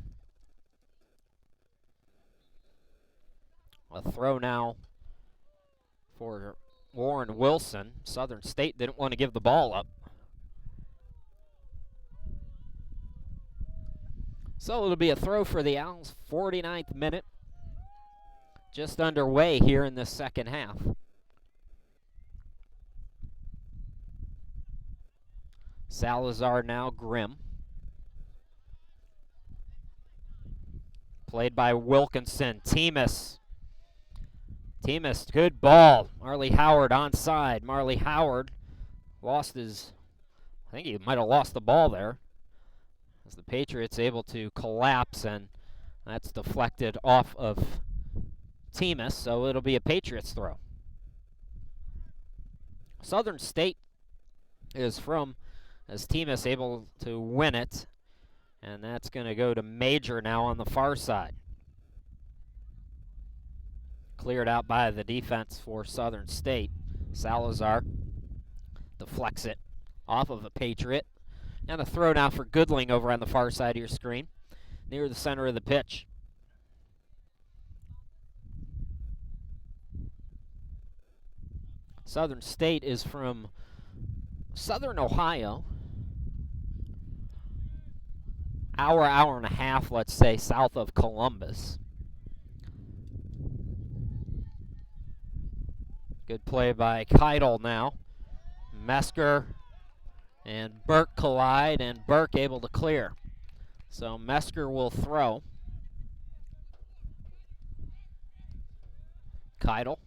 A throw now for Warren Wilson. Southern State didn't want to give the ball up. So it'll be a throw for the Owls. 49th minute. Just underway here in the second half. Salazar now, Grimm. Played by Wilkinson. Teamus, good ball. Marley Howard onside. Marley Howard lost his, I think he might have lost the ball there. As the Patriots able to collapse, and that's deflected off of Temis, so it'll be a Patriots throw. Southern State is from, as Temis able to win it, and that's going to go to Major now on the far side. Cleared out by the defense for Southern State. Salazar deflects it off of a Patriot. And a throw now for Goodling over on the far side of your screen, near the center of the pitch. Southern State is from Southern Ohio. Hour and a half, let's say, south of Columbus. Good play by Keidel now. Mesker and Burke collide, and Burke able to clear. So Mesker will throw. Keidel.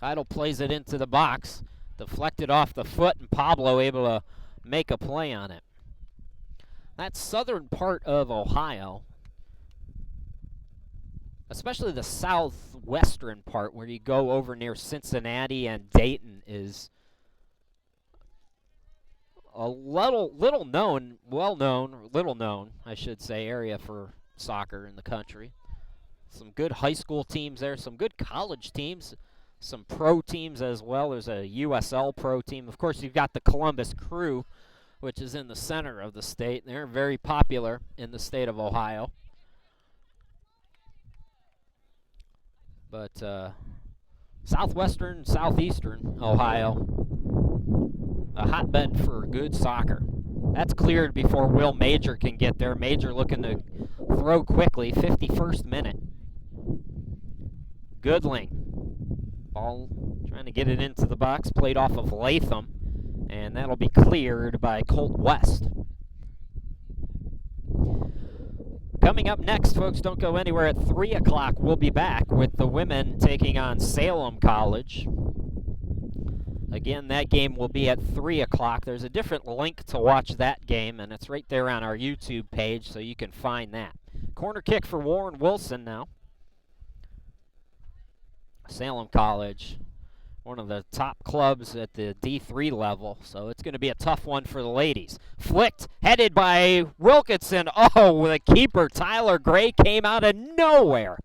Keidel plays it into the box, deflected off the foot, and Pablo able to make a play on it. That southern part of Ohio, especially the southwestern part where you go over near Cincinnati and Dayton, is a little known, I should say, area for soccer in the country. Some good high school teams there, some good college teams, some pro teams as well. There's a USL pro team. Of course, you've got the Columbus Crew, which is in the center of the state. They're very popular in the state of Ohio. But southwestern, southeastern Ohio, a hotbed for good soccer. That's cleared before Will Major can get there. Major looking to throw quickly, 51st minute. Goodling, ball trying to get it into the box, played off of Latham, and that'll be cleared by Colt West. Coming up next, folks, don't go anywhere. At 3 o'clock, we'll be back with the women taking on Salem College. Again, that game will be at 3 o'clock. There's a different link to watch that game, and it's right there on our YouTube page, so you can find that. Corner kick for Warren Wilson now. Salem College, one of the top clubs at the D3 level, so it's going to be a tough one for the ladies. Flicked, headed by Wilkinson. Oh, the keeper, Tyler Gray, came out of nowhere.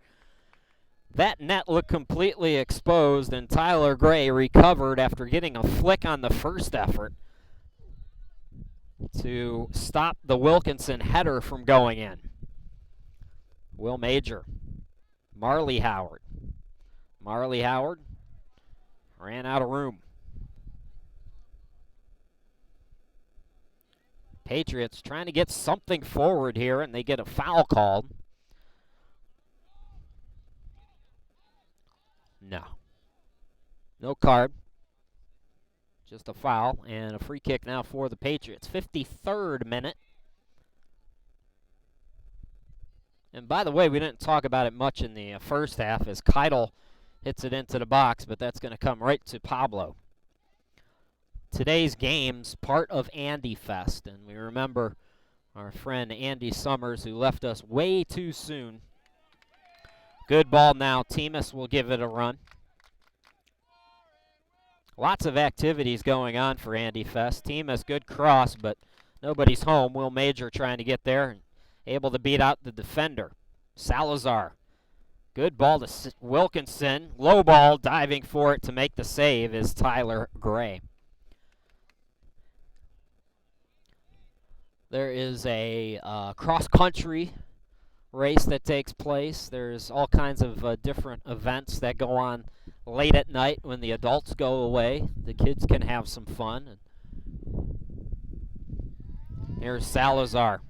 That net looked completely exposed, and Tyler Gray recovered after getting a flick on the first effort to stop the Wilkinson header from going in. Will Major, Marley Howard. Marley Howard ran out of room. Patriots trying to get something forward here, and they get a foul called. No card. Just a foul and a free kick now for the Patriots. 53rd minute. And by the way, we didn't talk about it much in the first half as Keidel hits it into the box, but that's going to come right to Pablo. Today's game's part of Andy Fest, and we remember our friend Andy Summers, who left us way too soon. Good ball now. Temis will give it a run. Lots of activities going on for Andy Fest. Temis, good cross, but nobody's home. Will Major trying to get there and able to beat out the defender. Salazar. Good ball to Wilkinson. Low ball, diving for it to make the save is Tyler Gray. There is a cross-country race that takes place. There's all kinds of different events that go on late at night when the adults go away. The kids can have some fun. Here's Salazar.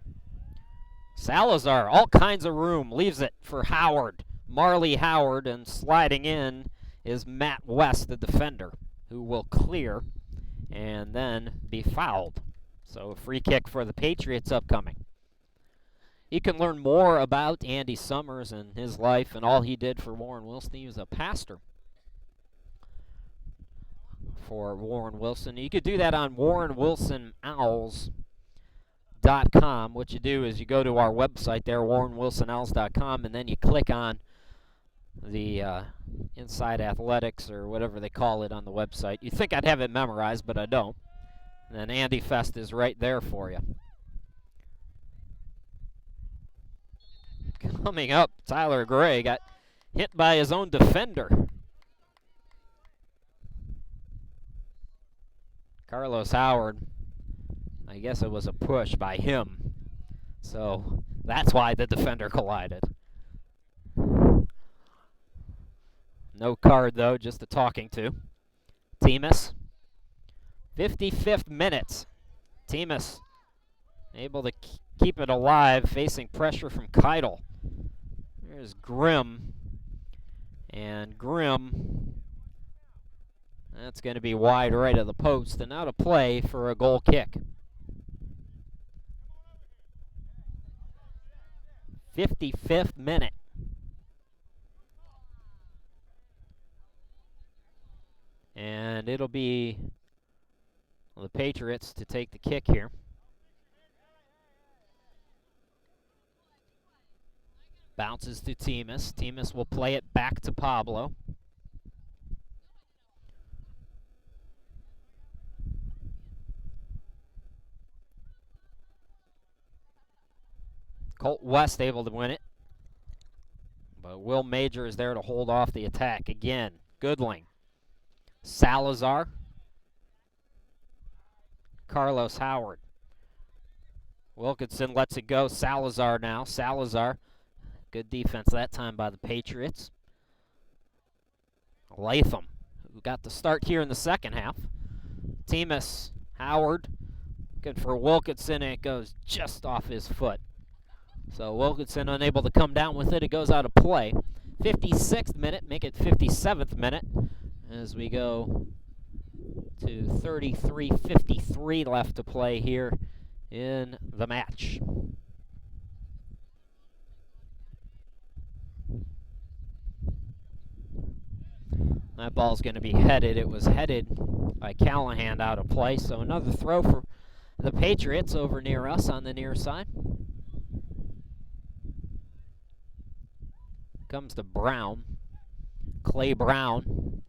Salazar, all kinds of room, leaves it for Howard. Marley Howard, and sliding in is Matt West, the defender, who will clear and then be fouled. So a free kick for the Patriots upcoming. You can learn more about Andy Summers and his life and all he did for Warren Wilson. He was a pastor for Warren Wilson. You could do that on WarrenWilsonOwls.com. What you do is you go to our website there, WarrenWilsonOwls.com, and then you click on the Inside Athletics or whatever they call it on the website. You'd think I'd have it memorized, but I don't. And then Andy Fest is right there for you. Coming up, Tyler Gray got hit by his own defender. Carlos Howard, I guess it was a push by him. So that's why the defender collided. No card, though, just a talking to. Temus. 55th minute. Temus able to keep it alive, facing pressure from Keidel. There's Grimm. And Grimm, that's going to be wide right of the post. And now to play for a goal kick. 55th minute. And it'll be the Patriots to take the kick here. Bounces to Temus. Temus will play it back to Pablo. Colt West able to win it. But Will Major is there to hold off the attack again. Goodling. Salazar. Carlos Howard. Wilkinson lets it go. Salazar now. Salazar. Good defense that time by the Patriots. Latham, who got the start here in the second half. Temus, Howard. Good for Wilkinson, and it goes just off his foot. So Wilkinson unable to come down with it. It goes out of play. 56th minute, make it 57th minute. As we go to 33:53 left to play here in the match. That ball's going to be headed. It was headed by Callahan out of play. So another throw for the Patriots over near us on the near side. Comes to Brown. Clay Brown.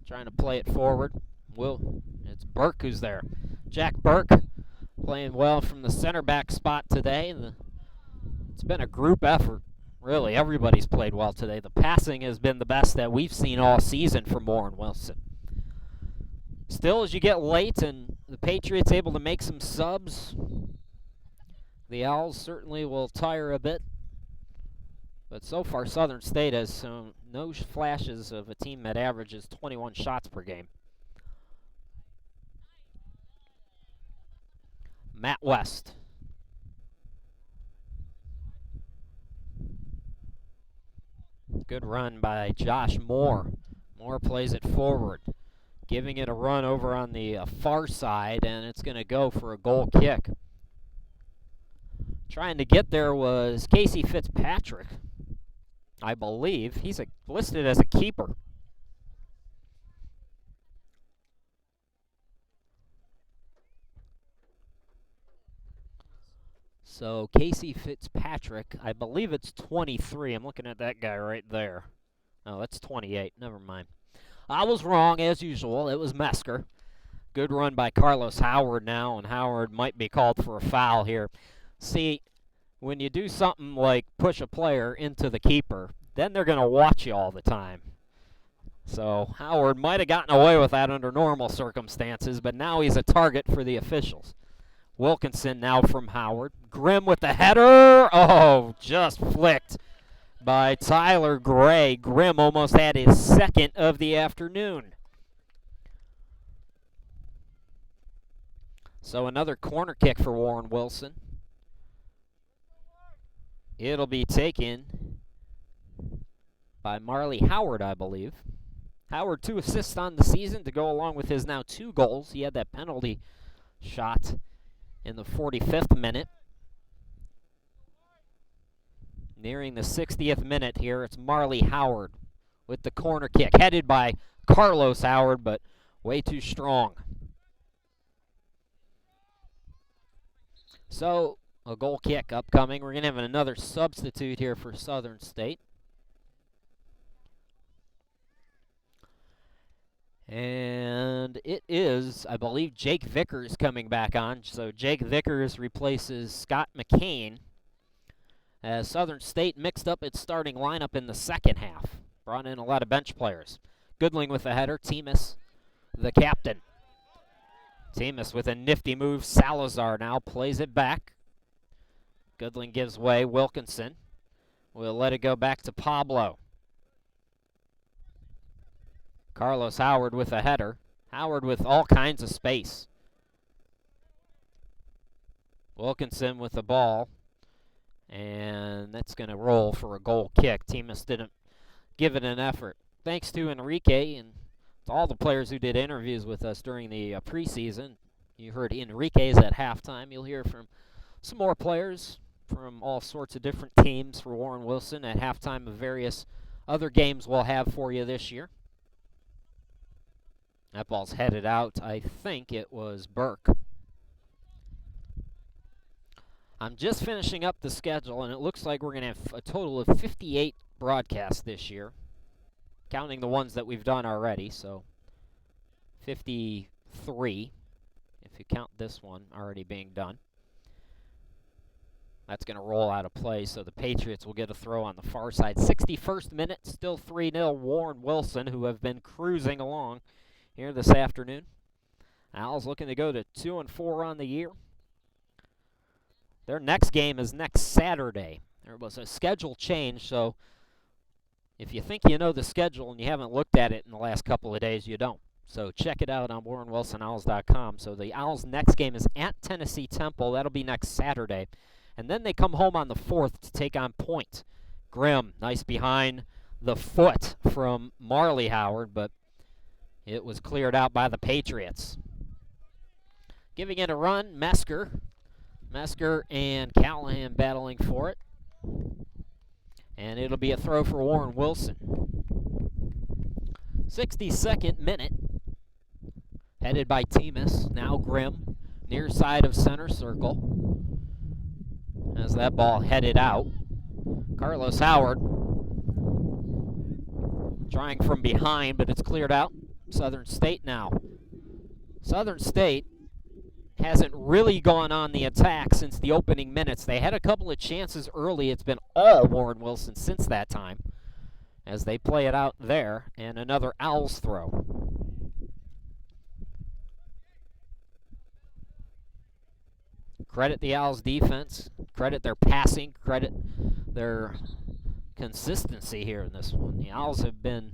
Trying to play it forward. It's Burke who's there. Jack Burke playing well from the center back spot today. It's been a group effort. Really, everybody's played well today. The passing has been the best that we've seen all season from Warren Wilson. Still, as you get late and the Patriots able to make some subs, the Owls certainly will tire a bit. But so far, Southern State has no flashes of a team that averages 21 shots per game. Matt West. Good run by Josh Moore. Moore plays it forward, giving it a run over on the far side, and it's going to go for a goal kick. Trying to get there was Casey Fitzpatrick, I believe. He's listed as a keeper. So Casey Fitzpatrick, I believe it's 23. I'm looking at that guy right there. Oh, that's 28. Never mind. I was wrong, as usual. It was Mesker. Good run by Carlos Howard now, and Howard might be called for a foul here. See, when you do something like push a player into the keeper, then they're going to watch you all the time. So Howard might have gotten away with that under normal circumstances, but now he's a target for the officials. Wilkinson now from Howard. Grimm with the header. Oh, just flicked by Tyler Gray. Grimm almost had his second of the afternoon. So another corner kick for Warren Wilson. It'll be taken by Marley Howard, I believe. Howard 2 assists on the season to go along with his now 2 goals. He had that penalty shot in the 45th minute. Nearing the 60th minute here, it's Marley Howard with the corner kick, headed by Carlos Howard, but way too strong. So, a goal kick upcoming. We're going to have another substitute here for Southern State. And it is, I believe, Jake Vickers coming back on. So Jake Vickers replaces Scott McCain as Southern State mixed up its starting lineup in the second half. Brought in a lot of bench players. Goodling with the header. Temis, the captain. Temis with a nifty move. Salazar now plays it back. Goodling gives way. Wilkinson will let it go back to Pablo. Carlos Howard with a header. Howard with all kinds of space. Wilkinson with the ball. And that's going to roll for a goal kick. Temis didn't give it an effort. Thanks to Enrique and to all the players who did interviews with us during the preseason. You heard Enrique's at halftime. You'll hear from some more players from all sorts of different teams for Warren Wilson at halftime of various other games we'll have for you this year. That ball's headed out. I think it was Burke. I'm just finishing up the schedule, and it looks like we're going to have a total of 58 broadcasts this year, counting the ones that we've done already, so 53, if you count this one already being done. That's going to roll out of play, so the Patriots will get a throw on the far side. 61st minute, still 3-0 Warren Wilson, who have been cruising along here this afternoon. Owls looking to go to 2-4 on the year. Their next game is next Saturday. There was a schedule change, so if you think you know the schedule and you haven't looked at it in the last couple of days, you don't. So check it out on WarrenWilsonOwls.com. So the Owls' next game is at Tennessee Temple. That'll be next Saturday. And then they come home on the 4th to take on Point. Grimm, nice behind the foot from Marley Howard, but it was cleared out by the Patriots. Giving it a run, Mesker. Mesker and Callahan battling for it. And it'll be a throw for Warren Wilson. 62nd minute. Headed by Temis. Now Grimm. Near side of center circle. As that ball headed out. Carlos Howard. Trying from behind, but it's cleared out. Southern State now. Southern State hasn't really gone on the attack since the opening minutes. They had a couple of chances early. It's been all Warren Wilson since that time as they play it out there. And another Owls throw. Credit the Owls defense. Credit their passing. Credit their consistency here in this one. The Owls have been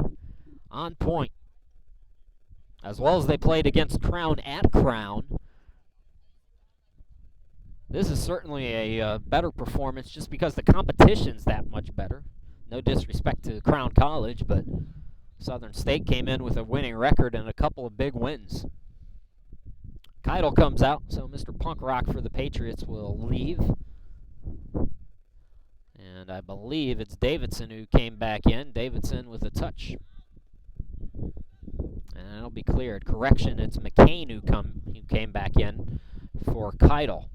on point. As well as they played against Crown at Crown. This is certainly a better performance just because the competition's that much better. No disrespect to Crown College, but Southern State came in with a winning record and a couple of big wins. Keidel comes out, so Mr. Punk Rock for the Patriots will leave. And I believe it's Davidson who came back in. Davidson with a touch. And it'll be cleared. Correction, it's McCain who came back in for Keidel.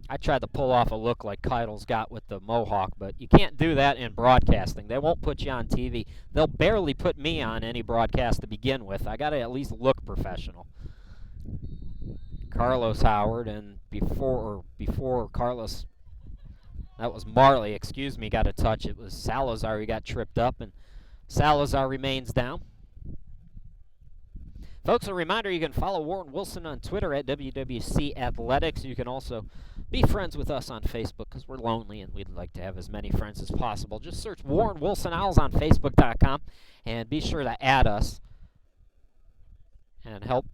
I tried to pull off a look like Keidel's got with the mohawk, but you can't do that in broadcasting. They won't put you on TV. They'll barely put me on any broadcast to begin with. I got to at least look professional. Carlos Howard, and before Carlos, that was Marley, excuse me, got a touch. It was Salazar who got tripped up, and Salazar remains down. Folks, a reminder, you can follow Warren Wilson on Twitter at WWC Athletics. You can also be friends with us on Facebook because we're lonely and we'd like to have as many friends as possible. Just search Warren Wilson Owls on Facebook.com and be sure to add us and help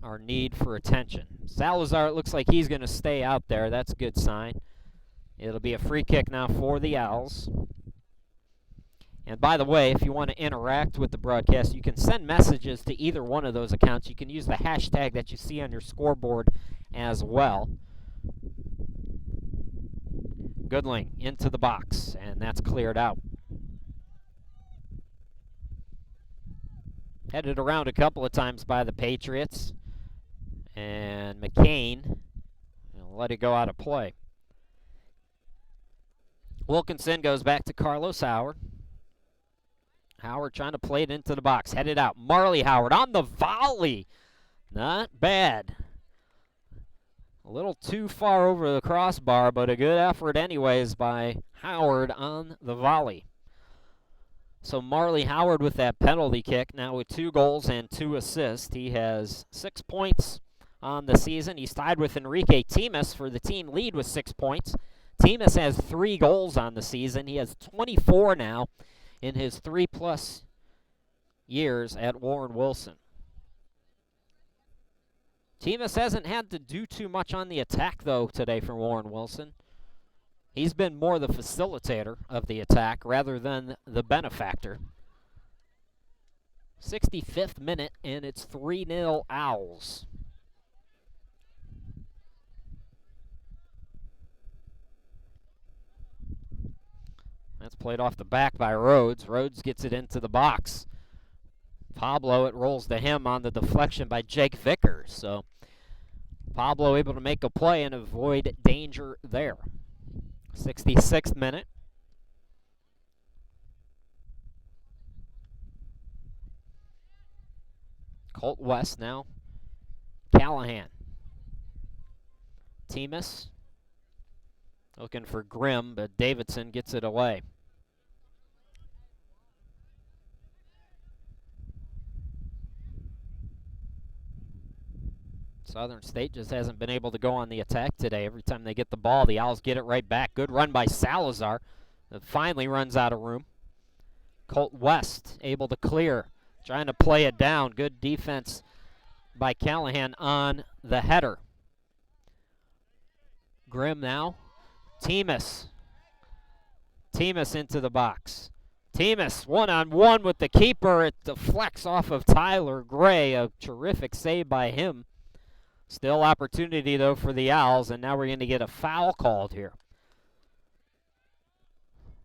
our need for attention. Salazar, it looks like he's going to stay out there. That's a good sign. It'll be a free kick now for the Owls. And by the way, if you want to interact with the broadcast, you can send messages to either one of those accounts. You can use the hashtag that you see on your scoreboard as well. Goodling into the box, and that's cleared out. Headed around a couple of times by the Patriots. And McCain will let it go out of play. Wilkinson goes back to Carlos Howard. Howard trying to play it into the box. Headed out. Marley Howard on the volley. Not bad. A little too far over the crossbar, but a good effort anyways by Howard on the volley. So Marley Howard with that penalty kick, now with 2 goals and 2 assists. He has 6 points on the season. He's tied with Enrique Timas for the team lead with 6 points. Timas has 3 goals on the season. He has 24 now in his 3+ years at Warren Wilson. Timas hasn't had to do too much on the attack, though, today for Warren Wilson. He's been more the facilitator of the attack rather than the benefactor. 65th minute, and it's 3-0 Owls. That's played off the back by Rhodes. Rhodes gets it into the box. Pablo, it rolls to him on the deflection by Jake Vickers. So Pablo able to make a play and avoid danger there. 66th minute. Colt West now. Callahan. Timas looking for Grimm, but Davidson gets it away. Southern State just hasn't been able to go on the attack today. Every time they get the ball, the Owls get it right back. Good run by Salazar. It finally runs out of room. Colt West able to clear, trying to play it down. Good defense by Callahan on the header. Grimm now. Timas. Timas into the box. Timas one-on-one with the keeper. It deflects off of Tyler Gray. A terrific save by him. Still opportunity, though, for the Owls, and now we're going to get a foul called here.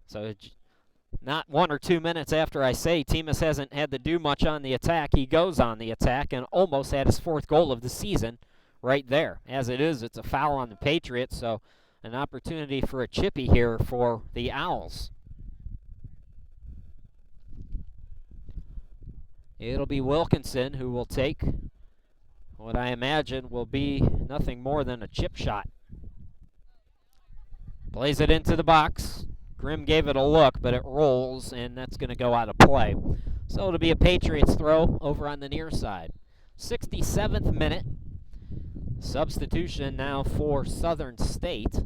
So not 1 or 2 minutes after I say Timas hasn't had to do much on the attack, he goes on the attack and almost had his 4th goal of the season right there. As it is, it's a foul on the Patriots, so an opportunity for a chippy here for the Owls. It'll be Wilkinson who will take what I imagine will be nothing more than a chip shot. Plays it into the box. Grimm gave it a look, but it rolls, and that's going to go out of play. So it'll be a Patriots throw over on the near side. 67th minute. Substitution now for Southern State.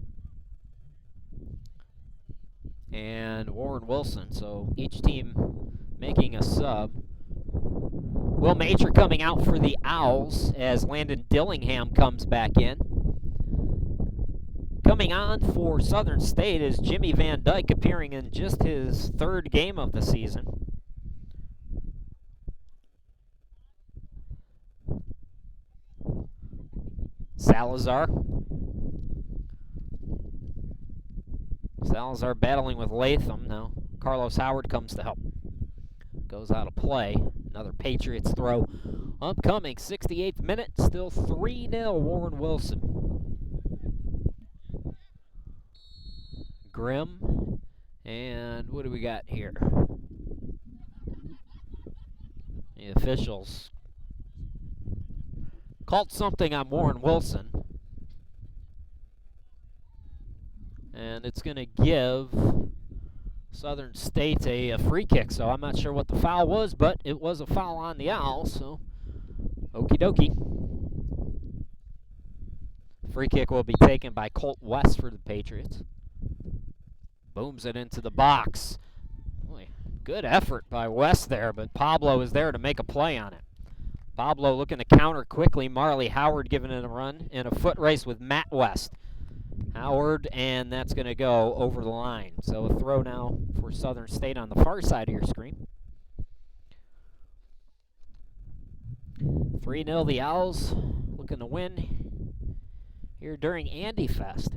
And Warren Wilson. So each team making a sub. Will Major coming out for the Owls as Landon Dillingham comes back in. Coming on for Southern State is Jimmy Van Dyke, appearing in just his 3rd game of the season. Salazar. Salazar battling with Latham. Now Carlos Howard comes to help. Goes out of play. Another Patriots throw upcoming. 68th minute. Still 3-0 Warren Wilson. Grimm. And what do we got here? The officials called something on Warren Wilson. And it's going to give Southern State a free kick, so I'm not sure what the foul was, but it was a foul on the Owls, so okie dokie. Free kick will be taken by Colt West for the Patriots. Booms it into the box. Boy, good effort by West there, but Pablo is there to make a play on it. Pablo looking to counter quickly. Marley Howard giving it a run in a foot race with Matt West. Howard, and that's going to go over the line. So a throw now for Southern State on the far side of your screen. 3-0 the Owls looking to win here during Andy Fest.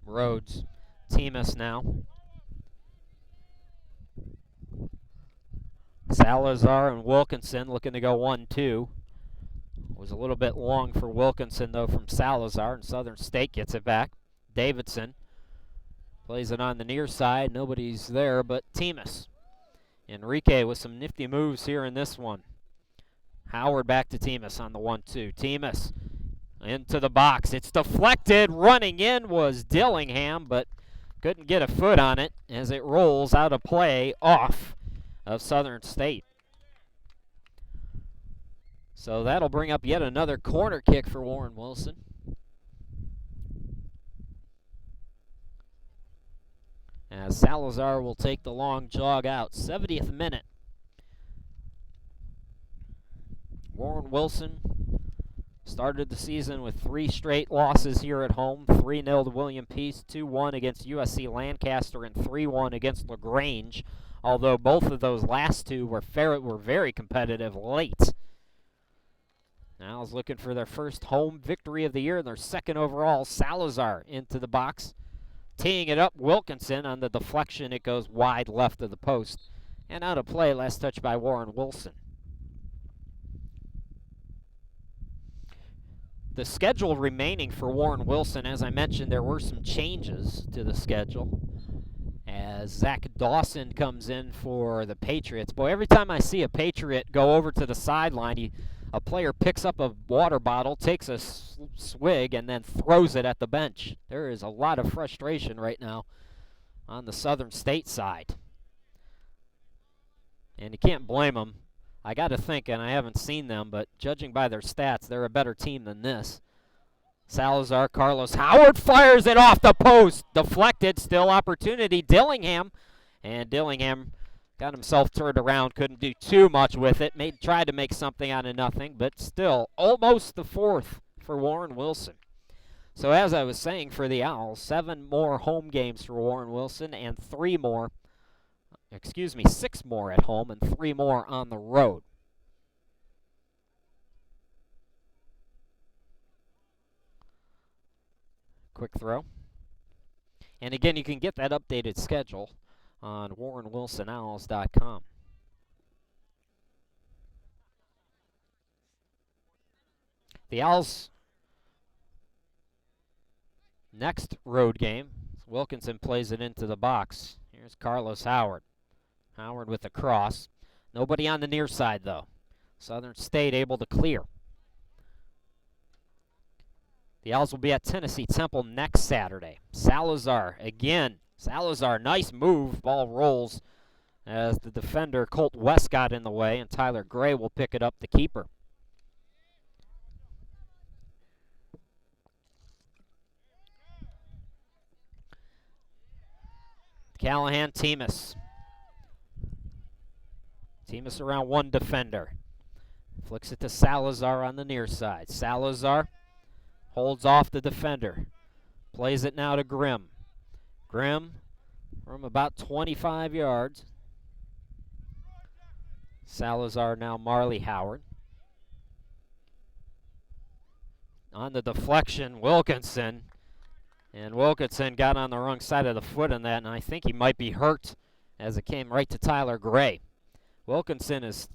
Rhodes, Timas now. Salazar and Wilkinson looking to go 1-2. Was a little bit long for Wilkinson, though, from Salazar, and Southern State gets it back. Davidson plays it on the near side. Nobody's there but Temis. Enrique with some nifty moves here in this one. Howard back to Temis on the 1-2. Temis into the box. It's deflected. Running in was Dillingham, but couldn't get a foot on it as it rolls out of play off of Southern State. So that'll bring up yet another corner kick for Warren Wilson. As Salazar will take the long jog out. 70th minute. Warren Wilson started the season with 3 straight losses here at home. 3-0 to William Peace, 2-1 against USC Lancaster, and 3-1 against LaGrange. Although both of those last two were very competitive late. Owls looking for their first home victory of the year and their second overall. Salazar into the box. Teeing it up, Wilkinson on the deflection. It goes wide left of the post. And out of play, last touch by Warren Wilson. The schedule remaining for Warren Wilson, as I mentioned, there were some changes to the schedule. As Zach Dawson comes in for the Patriots. Boy, every time I see a Patriot go over to the sideline, a player picks up a water bottle, takes a swig, and then throws it at the bench. There is a lot of frustration right now on the Southern State side. And you can't blame them. I got to think, and I haven't seen them, but judging by their stats, they're a better team than this. Salazar, Carlos Howard fires it off the post. Deflected, still opportunity. Dillingham. And Dillingham got himself turned around, couldn't do too much with it. Tried to make something out of nothing, but still almost the 4th for Warren Wilson. So as I was saying for the Owls, 7 more home games for Warren Wilson and 6 more at home and 3 more on the road. Quick throw. And again, you can get that updated schedule on WarrenWilsonOwls.com. The Owls' next road game, Wilkinson plays it into the box. Here's Carlos Howard. Howard with the cross. Nobody on the near side, though. Southern State able to clear. The Owls will be at Tennessee Temple next Saturday. Salazar again. Salazar, nice move. Ball rolls as the defender Colt West got in the way, and Tyler Gray will pick it up, the keeper. Callahan, Temis. Temis around one defender. Flicks it to Salazar on the near side. Salazar holds off the defender. Plays it now to Grimm. Grimm from about 25 yards. Salazar now Marley Howard. On the deflection, Wilkinson. And Wilkinson got on the wrong side of the foot on that, and I think he might be hurt as it came right to Tyler Gray. Wilkinson is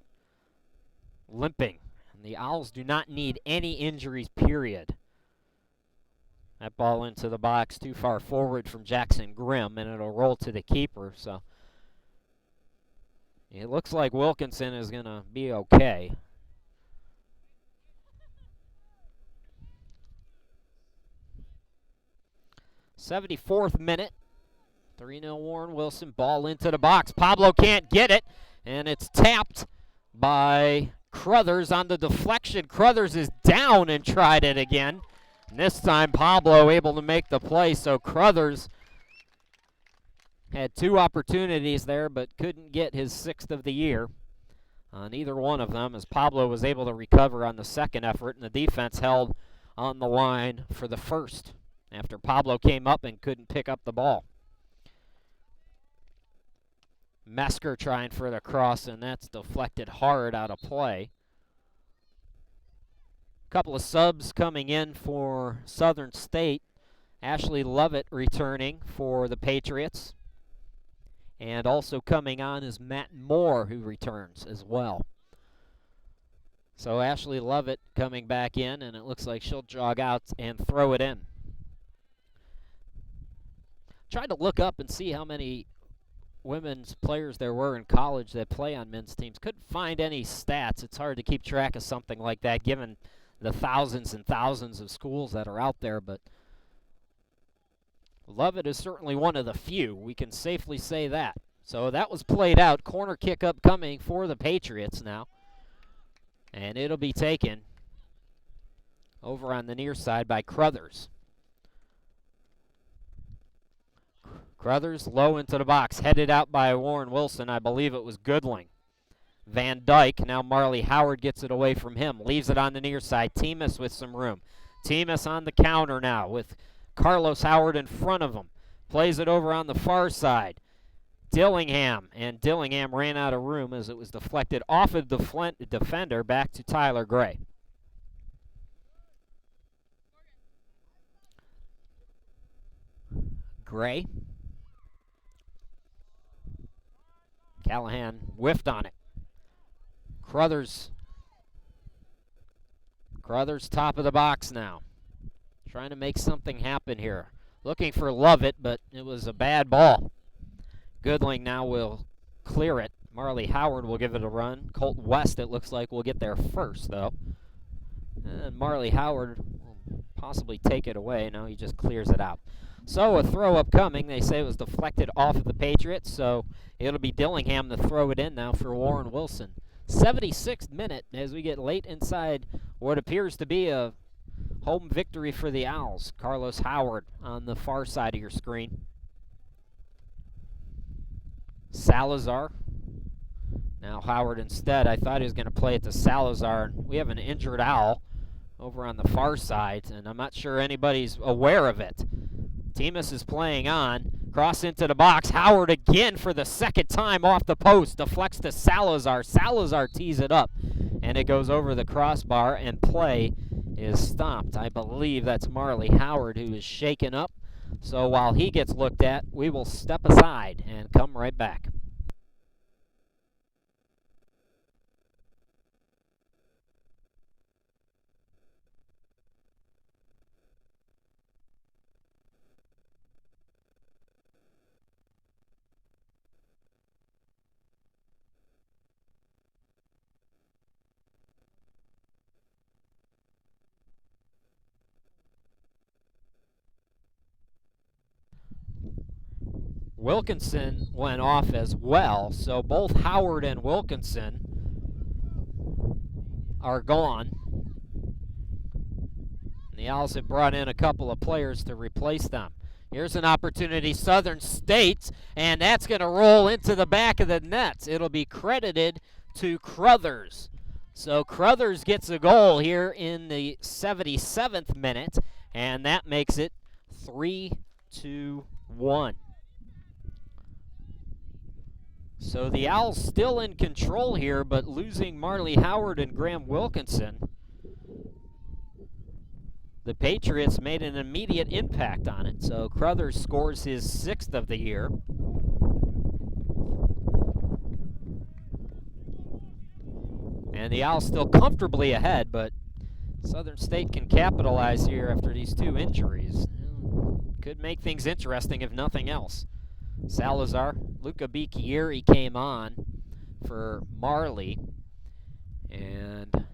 limping, and the Owls do not need any injuries, period. That ball into the box too far forward from Jackson Grimm, and it'll roll to the keeper. So it looks like Wilkinson is going to be okay. '74th minute. 3-0 Warren Wilson. Ball into the box. Pablo can't get it, and it's tapped by Crothers on the deflection. Crothers is down and tried it again. And this time Pablo able to make the play, so Crothers had 2 opportunities there but couldn't get his 6th of the year on either one of them, as Pablo was able to recover on the second effort, and the defense held on the line for the first after Pablo came up and couldn't pick up the ball. Mesker trying for the cross, and that's deflected hard out of play. Couple of subs coming in for Southern State. Ashley Lovett returning for the Patriots. And also coming on is Matt Moore, who returns as well. So Ashley Lovett coming back in, and it looks like she'll jog out and throw it in. Tried to look up and see how many women's players there were in college that play on men's teams. Couldn't find any stats. It's hard to keep track of something like that given the thousands and thousands of schools that are out there, but Lovett is certainly one of the few. We can safely say that. So that was played out. Corner kick upcoming for the Patriots now. And it'll be taken over on the near side by Crothers. Crothers low into the box, headed out by Warren Wilson. I believe it was Goodling. Van Dyke, now Marley Howard gets it away from him, leaves it on the near side. Temis with some room. Temis on the counter now with Carlos Howard in front of him. Plays it over on the far side. Dillingham, and Dillingham ran out of room as it was deflected off of the defender back to Tyler Gray. Gray. Callahan whiffed on it. Crothers top of the box now. Trying to make something happen here. Looking for Lovett, but it was a bad ball. Goodling now will clear it. Marley Howard will give it a run. Colt West, it looks like, will get there first, though. And Marley Howard will possibly take it away. No, he just clears it out. So a throw upcoming. They say it was deflected off of the Patriots, so it'll be Dillingham to throw it in now for Warren Wilson. 76th minute as we get late inside what appears to be a home victory for the Owls. Carlos Howard on the far side of your screen. Salazar. Now Howard instead. I thought he was going to play it to Salazar. We have an injured Owl over on the far side, and I'm not sure anybody's aware of it. Temis is playing on. Cross into the box. Howard again for the second time off the post. Deflects to Salazar. Salazar tees it up, and it goes over the crossbar, and play is stopped. I believe that's Marley Howard who is shaken up. So while he gets looked at, we will step aside and come right back. Wilkinson went off as well, so both Howard and Wilkinson are gone. And the Owls have brought in a couple of players to replace them. Here's an opportunity, Southern State, and that's going to roll into the back of the net. It'll be credited to Crothers. So Crothers gets a goal here in the 77th minute, and that makes it 3-1. So the Owls still in control here, but losing Marley Howard and Graham Wilkinson, the Patriots made an immediate impact on it. So Crothers scores his 6th of the year. And the Owls still comfortably ahead, but Southern State can capitalize here after these two injuries. Could make things interesting if nothing else. Salazar, Luca Bicchieri came on for Marley, and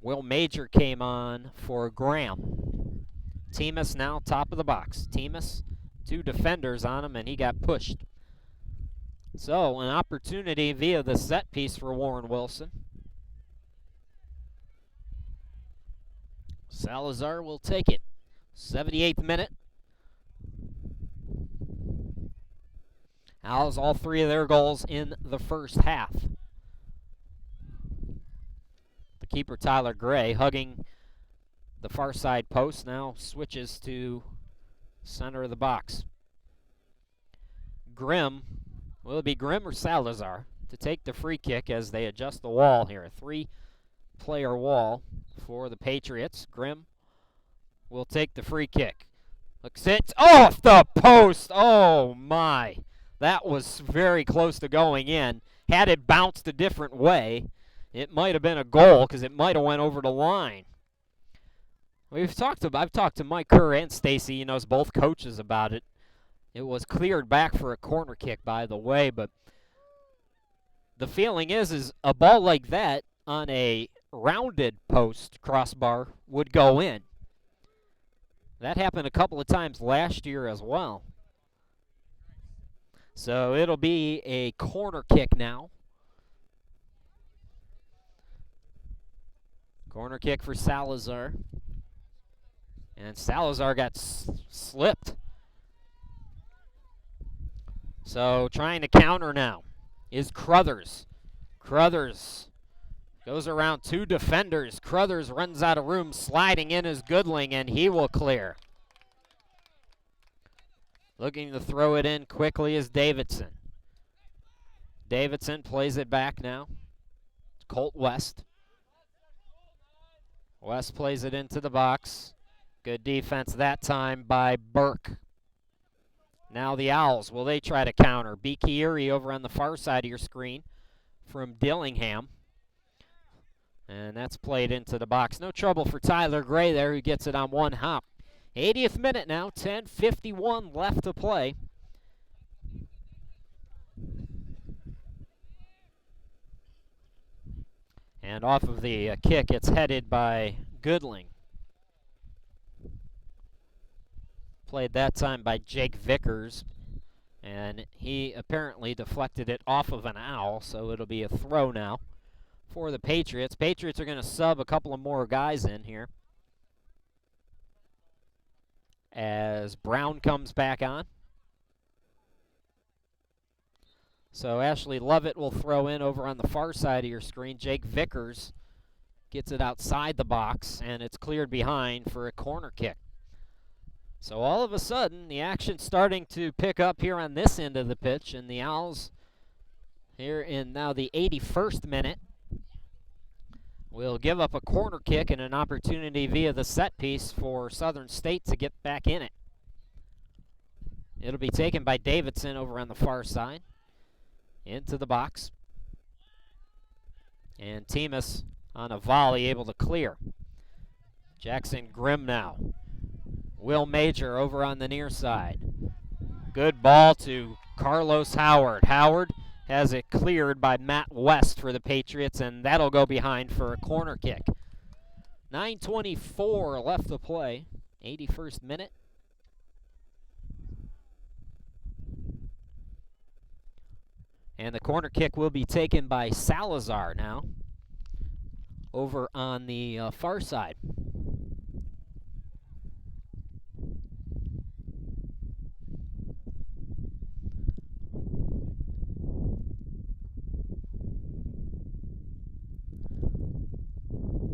Will Major came on for Graham. Temis now top of the box. Temis, 2 defenders on him, and he got pushed. So an opportunity via the set piece for Warren Wilson. Salazar will take it. 78th minute. Owls, all 3 of their goals in the first half. The keeper, Tyler Gray, hugging the far side post, now switches to center of the box. Grimm, will it be Grimm or Salazar to take the free kick as they adjust the wall here? A 3-player wall for the Patriots. Grimm will take the free kick. Looks it off the post. Oh my. That was very close to going in. Had it bounced a different way, it might have been a goal because it might have went over the line. I've talked to Mike Kerr and Stacy, knows both coaches about it. It was cleared back for a corner kick, by the way, but the feeling is a ball like that on a rounded post crossbar would go in. That happened a couple of times last year as well. So it'll be a corner kick now. Corner kick for Salazar. And Salazar got slipped. So trying to counter now is Crothers. Crothers goes around two defenders. Crothers runs out of room. Sliding in is Goodling, and he will clear. Looking to throw it in quickly is Davidson. Davidson plays it back now. It's Colt West. West plays it into the box. Good defense that time by Burke. Now the Owls, will they try to counter? Beaky Erie over on the far side of your screen from Dillingham. And that's played into the box. No trouble for Tyler Gray there, who gets it on one hop. 80th minute now, 10:51 left to play. And off of the kick, it's headed by Goodling. Played that time by Jake Vickers, and he apparently deflected it off of an Owl, so it'll be a throw now for the Patriots. Patriots are going to sub a couple of more guys in here as Brown comes back on. So Ashley Lovett will throw in over on the far side of your screen. Jake Vickers gets it outside the box, and it's cleared behind for a corner kick. So all of a sudden, the action's starting to pick up here on this end of the pitch, and the Owls here in now the 81st minute will give up a corner kick and an opportunity via the set piece for Southern State to get back in it. It'll be taken by Davidson over on the far side into the box. And Temus on a volley able to clear. Jackson Grimm now. Will Major over on the near side. Good ball to Carlos Howard. Howard has it cleared by Matt West for the Patriots, and that'll go behind for a corner kick. 9:24 left to play, 81st minute. And the corner kick will be taken by Salazar now over on the far side.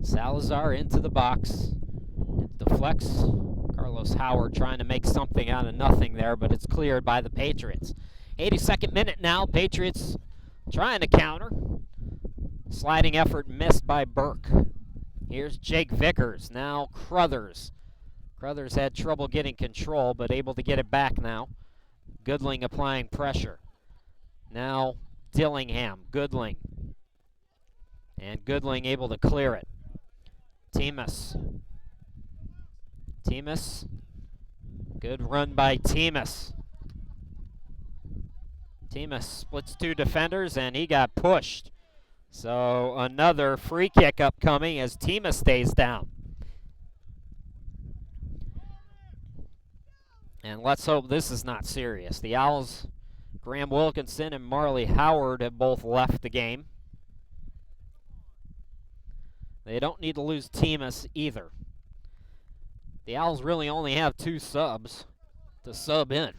Salazar into the box. It deflects. Carlos Howard trying to make something out of nothing there, but it's cleared by the Patriots. 82nd minute now. Patriots trying to counter. Sliding effort missed by Burke. Here's Jake Vickers. Now Crothers. Crothers had trouble getting control, but able to get it back now. Goodling applying pressure. Now Dillingham. Goodling. And Goodling able to clear it. Temus. Temus. Good run by Temus. Temus splits two defenders, and he got pushed. So another free kick upcoming as Temus stays down. And let's hope this is not serious. The Owls, Graham Wilkinson and Marley Howard have both left the game. They don't need to lose Temus either. The Owls really only have two subs to sub in.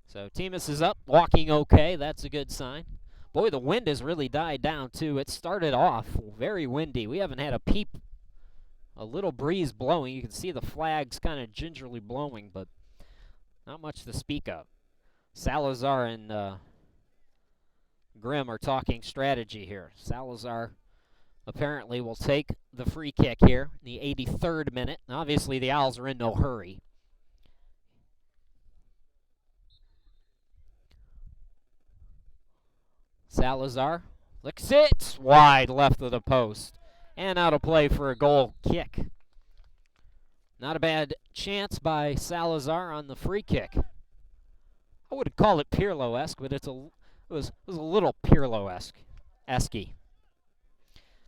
So Temus is up, walking okay. That's a good sign. Boy, the wind has really died down, too. It started off very windy. We haven't had a little breeze blowing. You can see the flags kind of gingerly blowing, but not much to speak of. Salazar and Grimm are talking strategy here. Salazar apparently will take the free kick here in the 83rd minute. And obviously, the Owls are in no hurry. Salazar looks it wide left of the post and out of play for a goal kick. Not a bad chance by Salazar on the free kick. I wouldn't call it Pirlo-esque, but it was a little Pirlo-esque.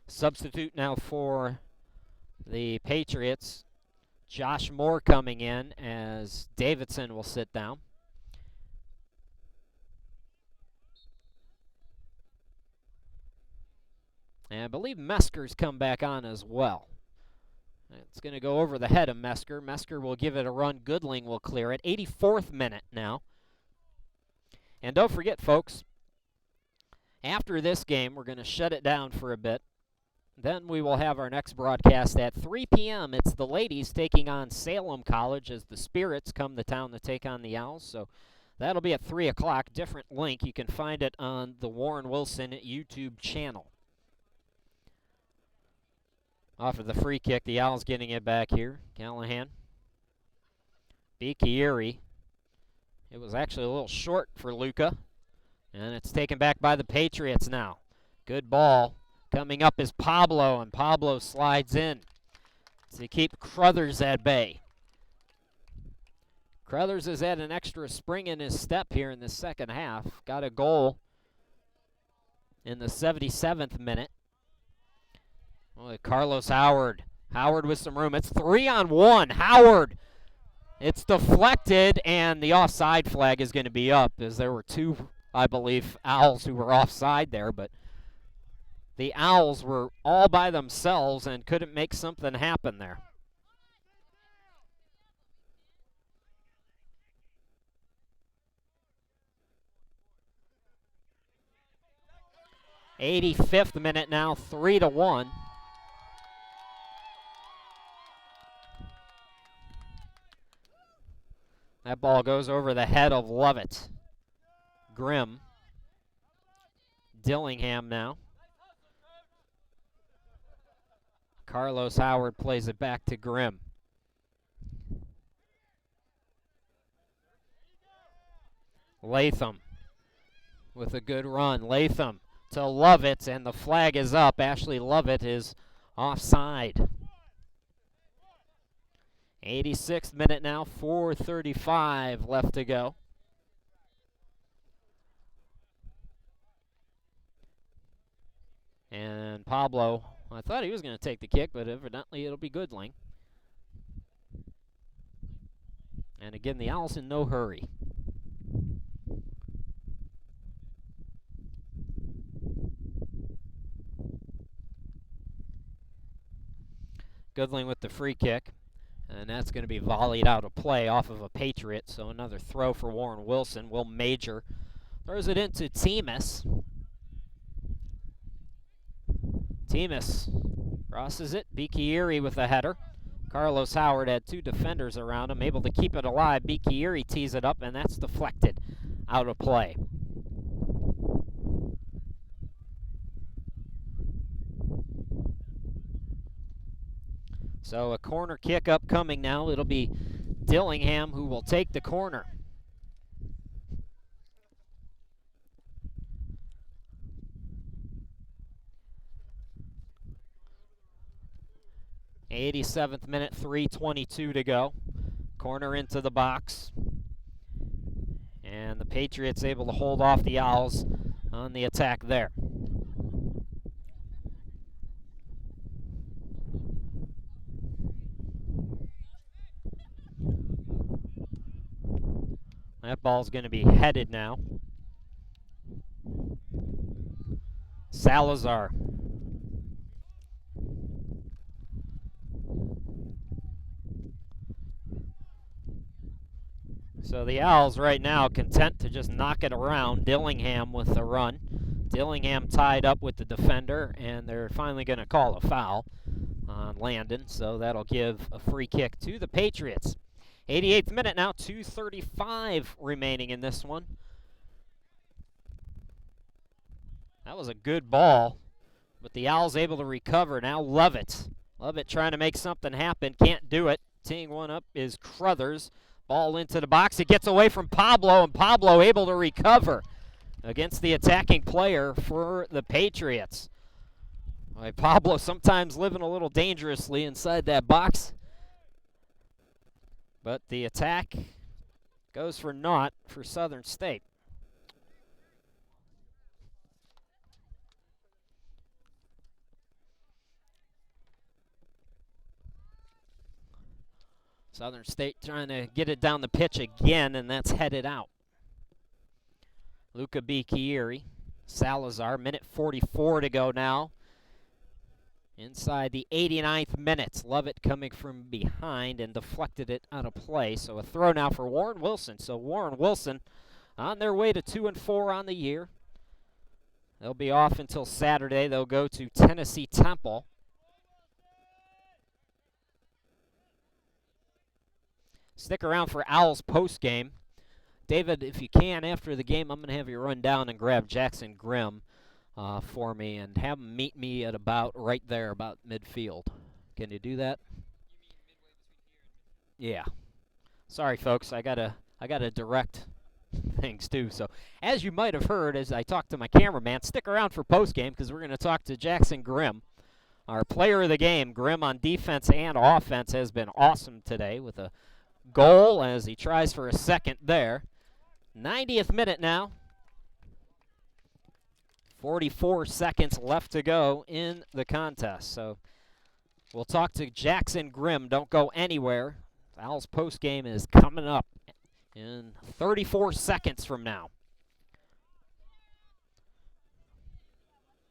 Substitute now for the Patriots. Josh Moore coming in as Davidson will sit down. And I believe Mesker's come back on as well. It's going to go over the head of Mesker. Mesker will give it a run. Goodling will clear it. 84th minute now. And don't forget, folks, after this game, we're going to shut it down for a bit. Then we will have our next broadcast at 3 p.m. It's the ladies taking on Salem College as the Spirits come to town to take on the Owls. So that'll be at 3 o'clock. Different link. You can find it on the Warren Wilson YouTube channel. Off of the free kick, the Owls getting it back here. Callahan. Bikieri. It was actually a little short for Luca. And it's taken back by the Patriots now. Good ball. Coming up is Pablo, and Pablo slides in to keep Crothers at bay. Crothers has had an extra spring in his step here in the second half. Got a goal in the 77th minute. Oh, Carlos Howard. Howard with some room. It's 3-on-1. Howard. It's deflected, and the offside flag is going to be up, as there were two, I believe, Owls who were offside there, but the Owls were all by themselves and couldn't make something happen there. '85th minute now, 3-1. That ball goes over the head of Lovett. Grimm. Dillingham now. Carlos Howard plays it back to Grimm. Latham with a good run. Latham to Lovett, and the flag is up. Ashley Lovett is offside. 86th minute now, 4:35 left to go. And Pablo, I thought he was going to take the kick, but evidently it'll be Goodling. And again, the Owls in no hurry. Goodling with the free kick. And that's going to be volleyed out of play off of a Patriot. So another throw for Warren Wilson. Will Major throws it into Temis. Temis crosses it. Bikieri with a header. Carlos Howard had two defenders around him, able to keep it alive. Bikieri tees it up, and that's deflected out of play. So a corner kick upcoming now. It'll be Dillingham who will take the corner. '87th minute, 3:22 to go. Corner into the box. And the Patriots able to hold off the Owls on the attack there. That ball's going to be headed now. Salazar. So the Owls right now content to just knock it around. Dillingham with the run. Dillingham tied up with the defender, and they're finally going to call a foul on Landon. So that'll give a free kick to the Patriots. 88th minute now, 2:35 remaining in this one. That was a good ball, but the Owls able to recover. Now Lovett. Lovett trying to make something happen, can't do it. Teeing one up is Crothers. Ball into the box. It gets away from Pablo, and Pablo able to recover. against the attacking player for the Patriots. Pablo sometimes living a little dangerously inside that box. But the attack goes for naught for Southern State. Southern State trying to get it down the pitch again, and that's headed out. Luca B. Kieri, Salazar, minute 44 to go now. Inside the 89th minute, Lovett coming from behind and deflected it out of play. So a throw now for Warren Wilson. So Warren Wilson on their way to 2-4 on the year. They'll be off until Saturday. They'll go to Tennessee Temple. Stick around for Owls postgame. David, if you can, after the game, I'm going to have you run down and grab Jackson Grimm for me and have him meet me at about right there, about midfield. Can you do that? Yeah. Sorry, folks. I gotta direct things too. So, as you might have heard, as I talked to my cameraman, stick around for postgame because we're going to talk to Jackson Grimm, our player of the game. Grimm on defense and offense has been awesome today with a goal as he tries for a second there. 90th minute now. 44 seconds left to go in the contest. So we'll talk to Jackson Grimm. Don't go anywhere. Owls postgame is coming up in 34 seconds from now.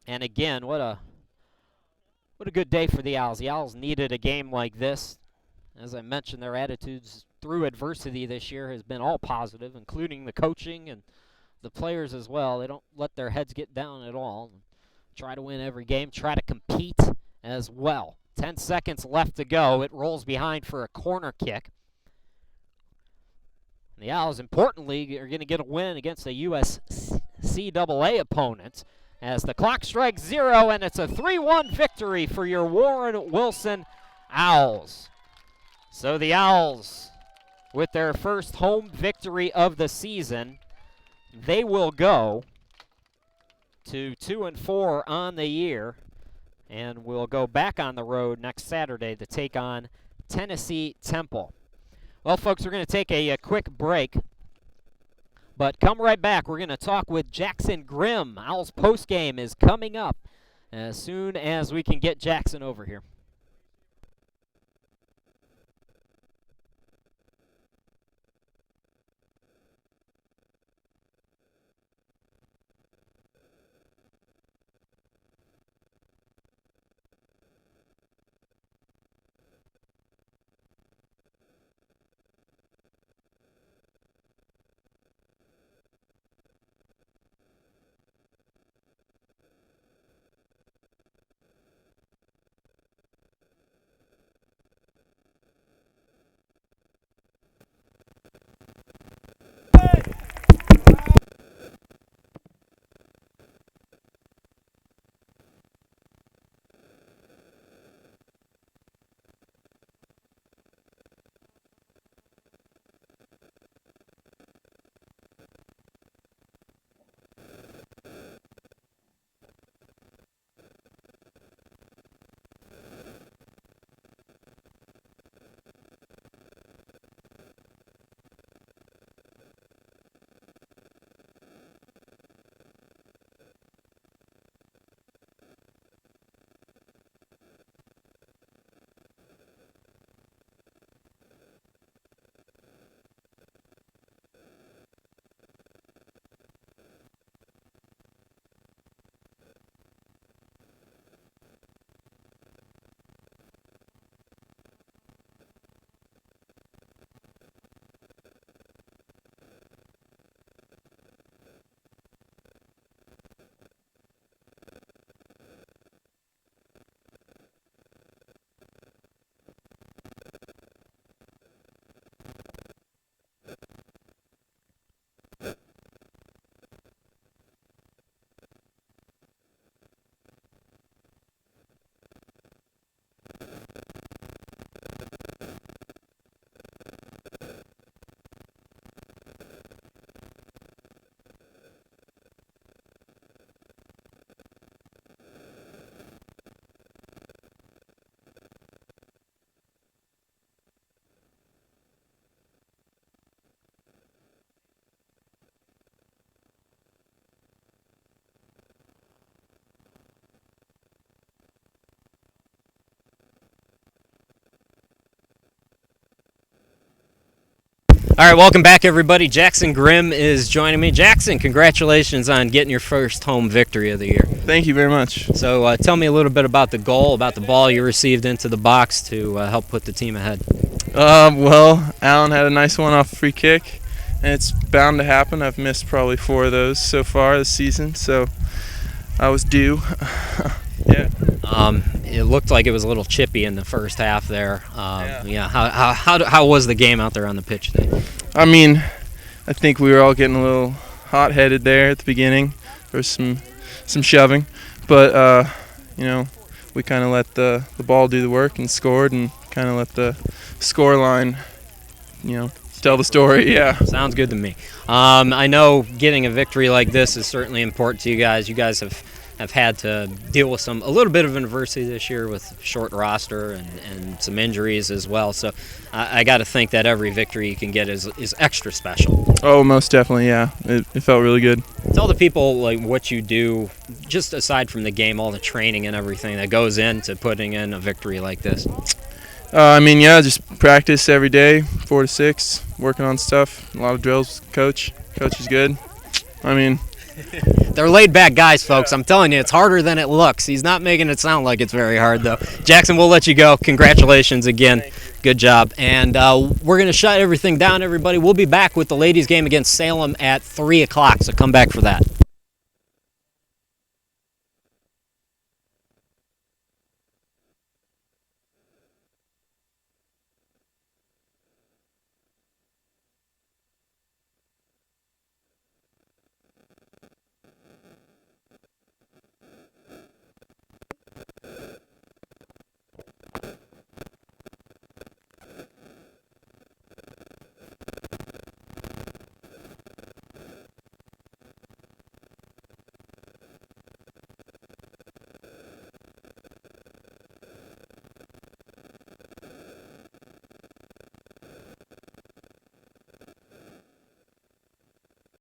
And again, what a good day for the Owls. The Owls needed a game like this. As I mentioned, their attitudes through adversity this year has been all positive, including the coaching and the players as well. They don't let their heads get down at all. Try to win every game, try to compete as well. 10 seconds left to go. It rolls behind for a corner kick. And the Owls, importantly, are going to get a win against a USCAA opponent as the clock strikes 0, and it's a 3-1 victory for your Warren Wilson Owls. So the Owls, with their first home victory of the season, they will go to 2-4 on the year and will go back on the road next Saturday to take on Tennessee Temple. Well, folks, we're going to take a quick break, but come right back. We're going to talk with Jackson Grimm. Owls postgame is coming up as soon as we can get Jackson over here. All right, welcome back, everybody. Jackson Grimm is joining me. Jackson, congratulations on getting your first home victory of the year. Thank you very much. So tell me a little bit about the goal, about the ball you received into the box to help put the team ahead. Well, Allen had a nice one off a free kick, and it's bound to happen. I've missed probably 4 of those so far this season, so I was due. Yeah. It looked like it was a little chippy in the first half there. Yeah. How was the game out there on the pitch today? I mean, I think we were all getting a little hot-headed there at the beginning. There was some shoving, but we kind of let the ball do the work and scored, and kind of let the score line, tell the story. Yeah. Sounds good to me. I know getting a victory like this is certainly important to you guys. You guys have had to deal with a little bit of adversity this year with short roster and some injuries as well. So I got to think that every victory you can get is extra special. Oh, most definitely, yeah. It felt really good. Tell the people like what you do, just aside from the game, all the training and everything that goes into putting in a victory like this. Just practice every day, 4 to 6, working on stuff. A lot of drills. Coach is good. They're laid-back guys, folks. I'm telling you, it's harder than it looks. He's not making it sound like it's very hard, though. Jackson, we'll let you go. Congratulations again. Good job. And we're going to shut everything down, everybody. We'll be back with the ladies' game against Salem at 3 o'clock, so come back for that.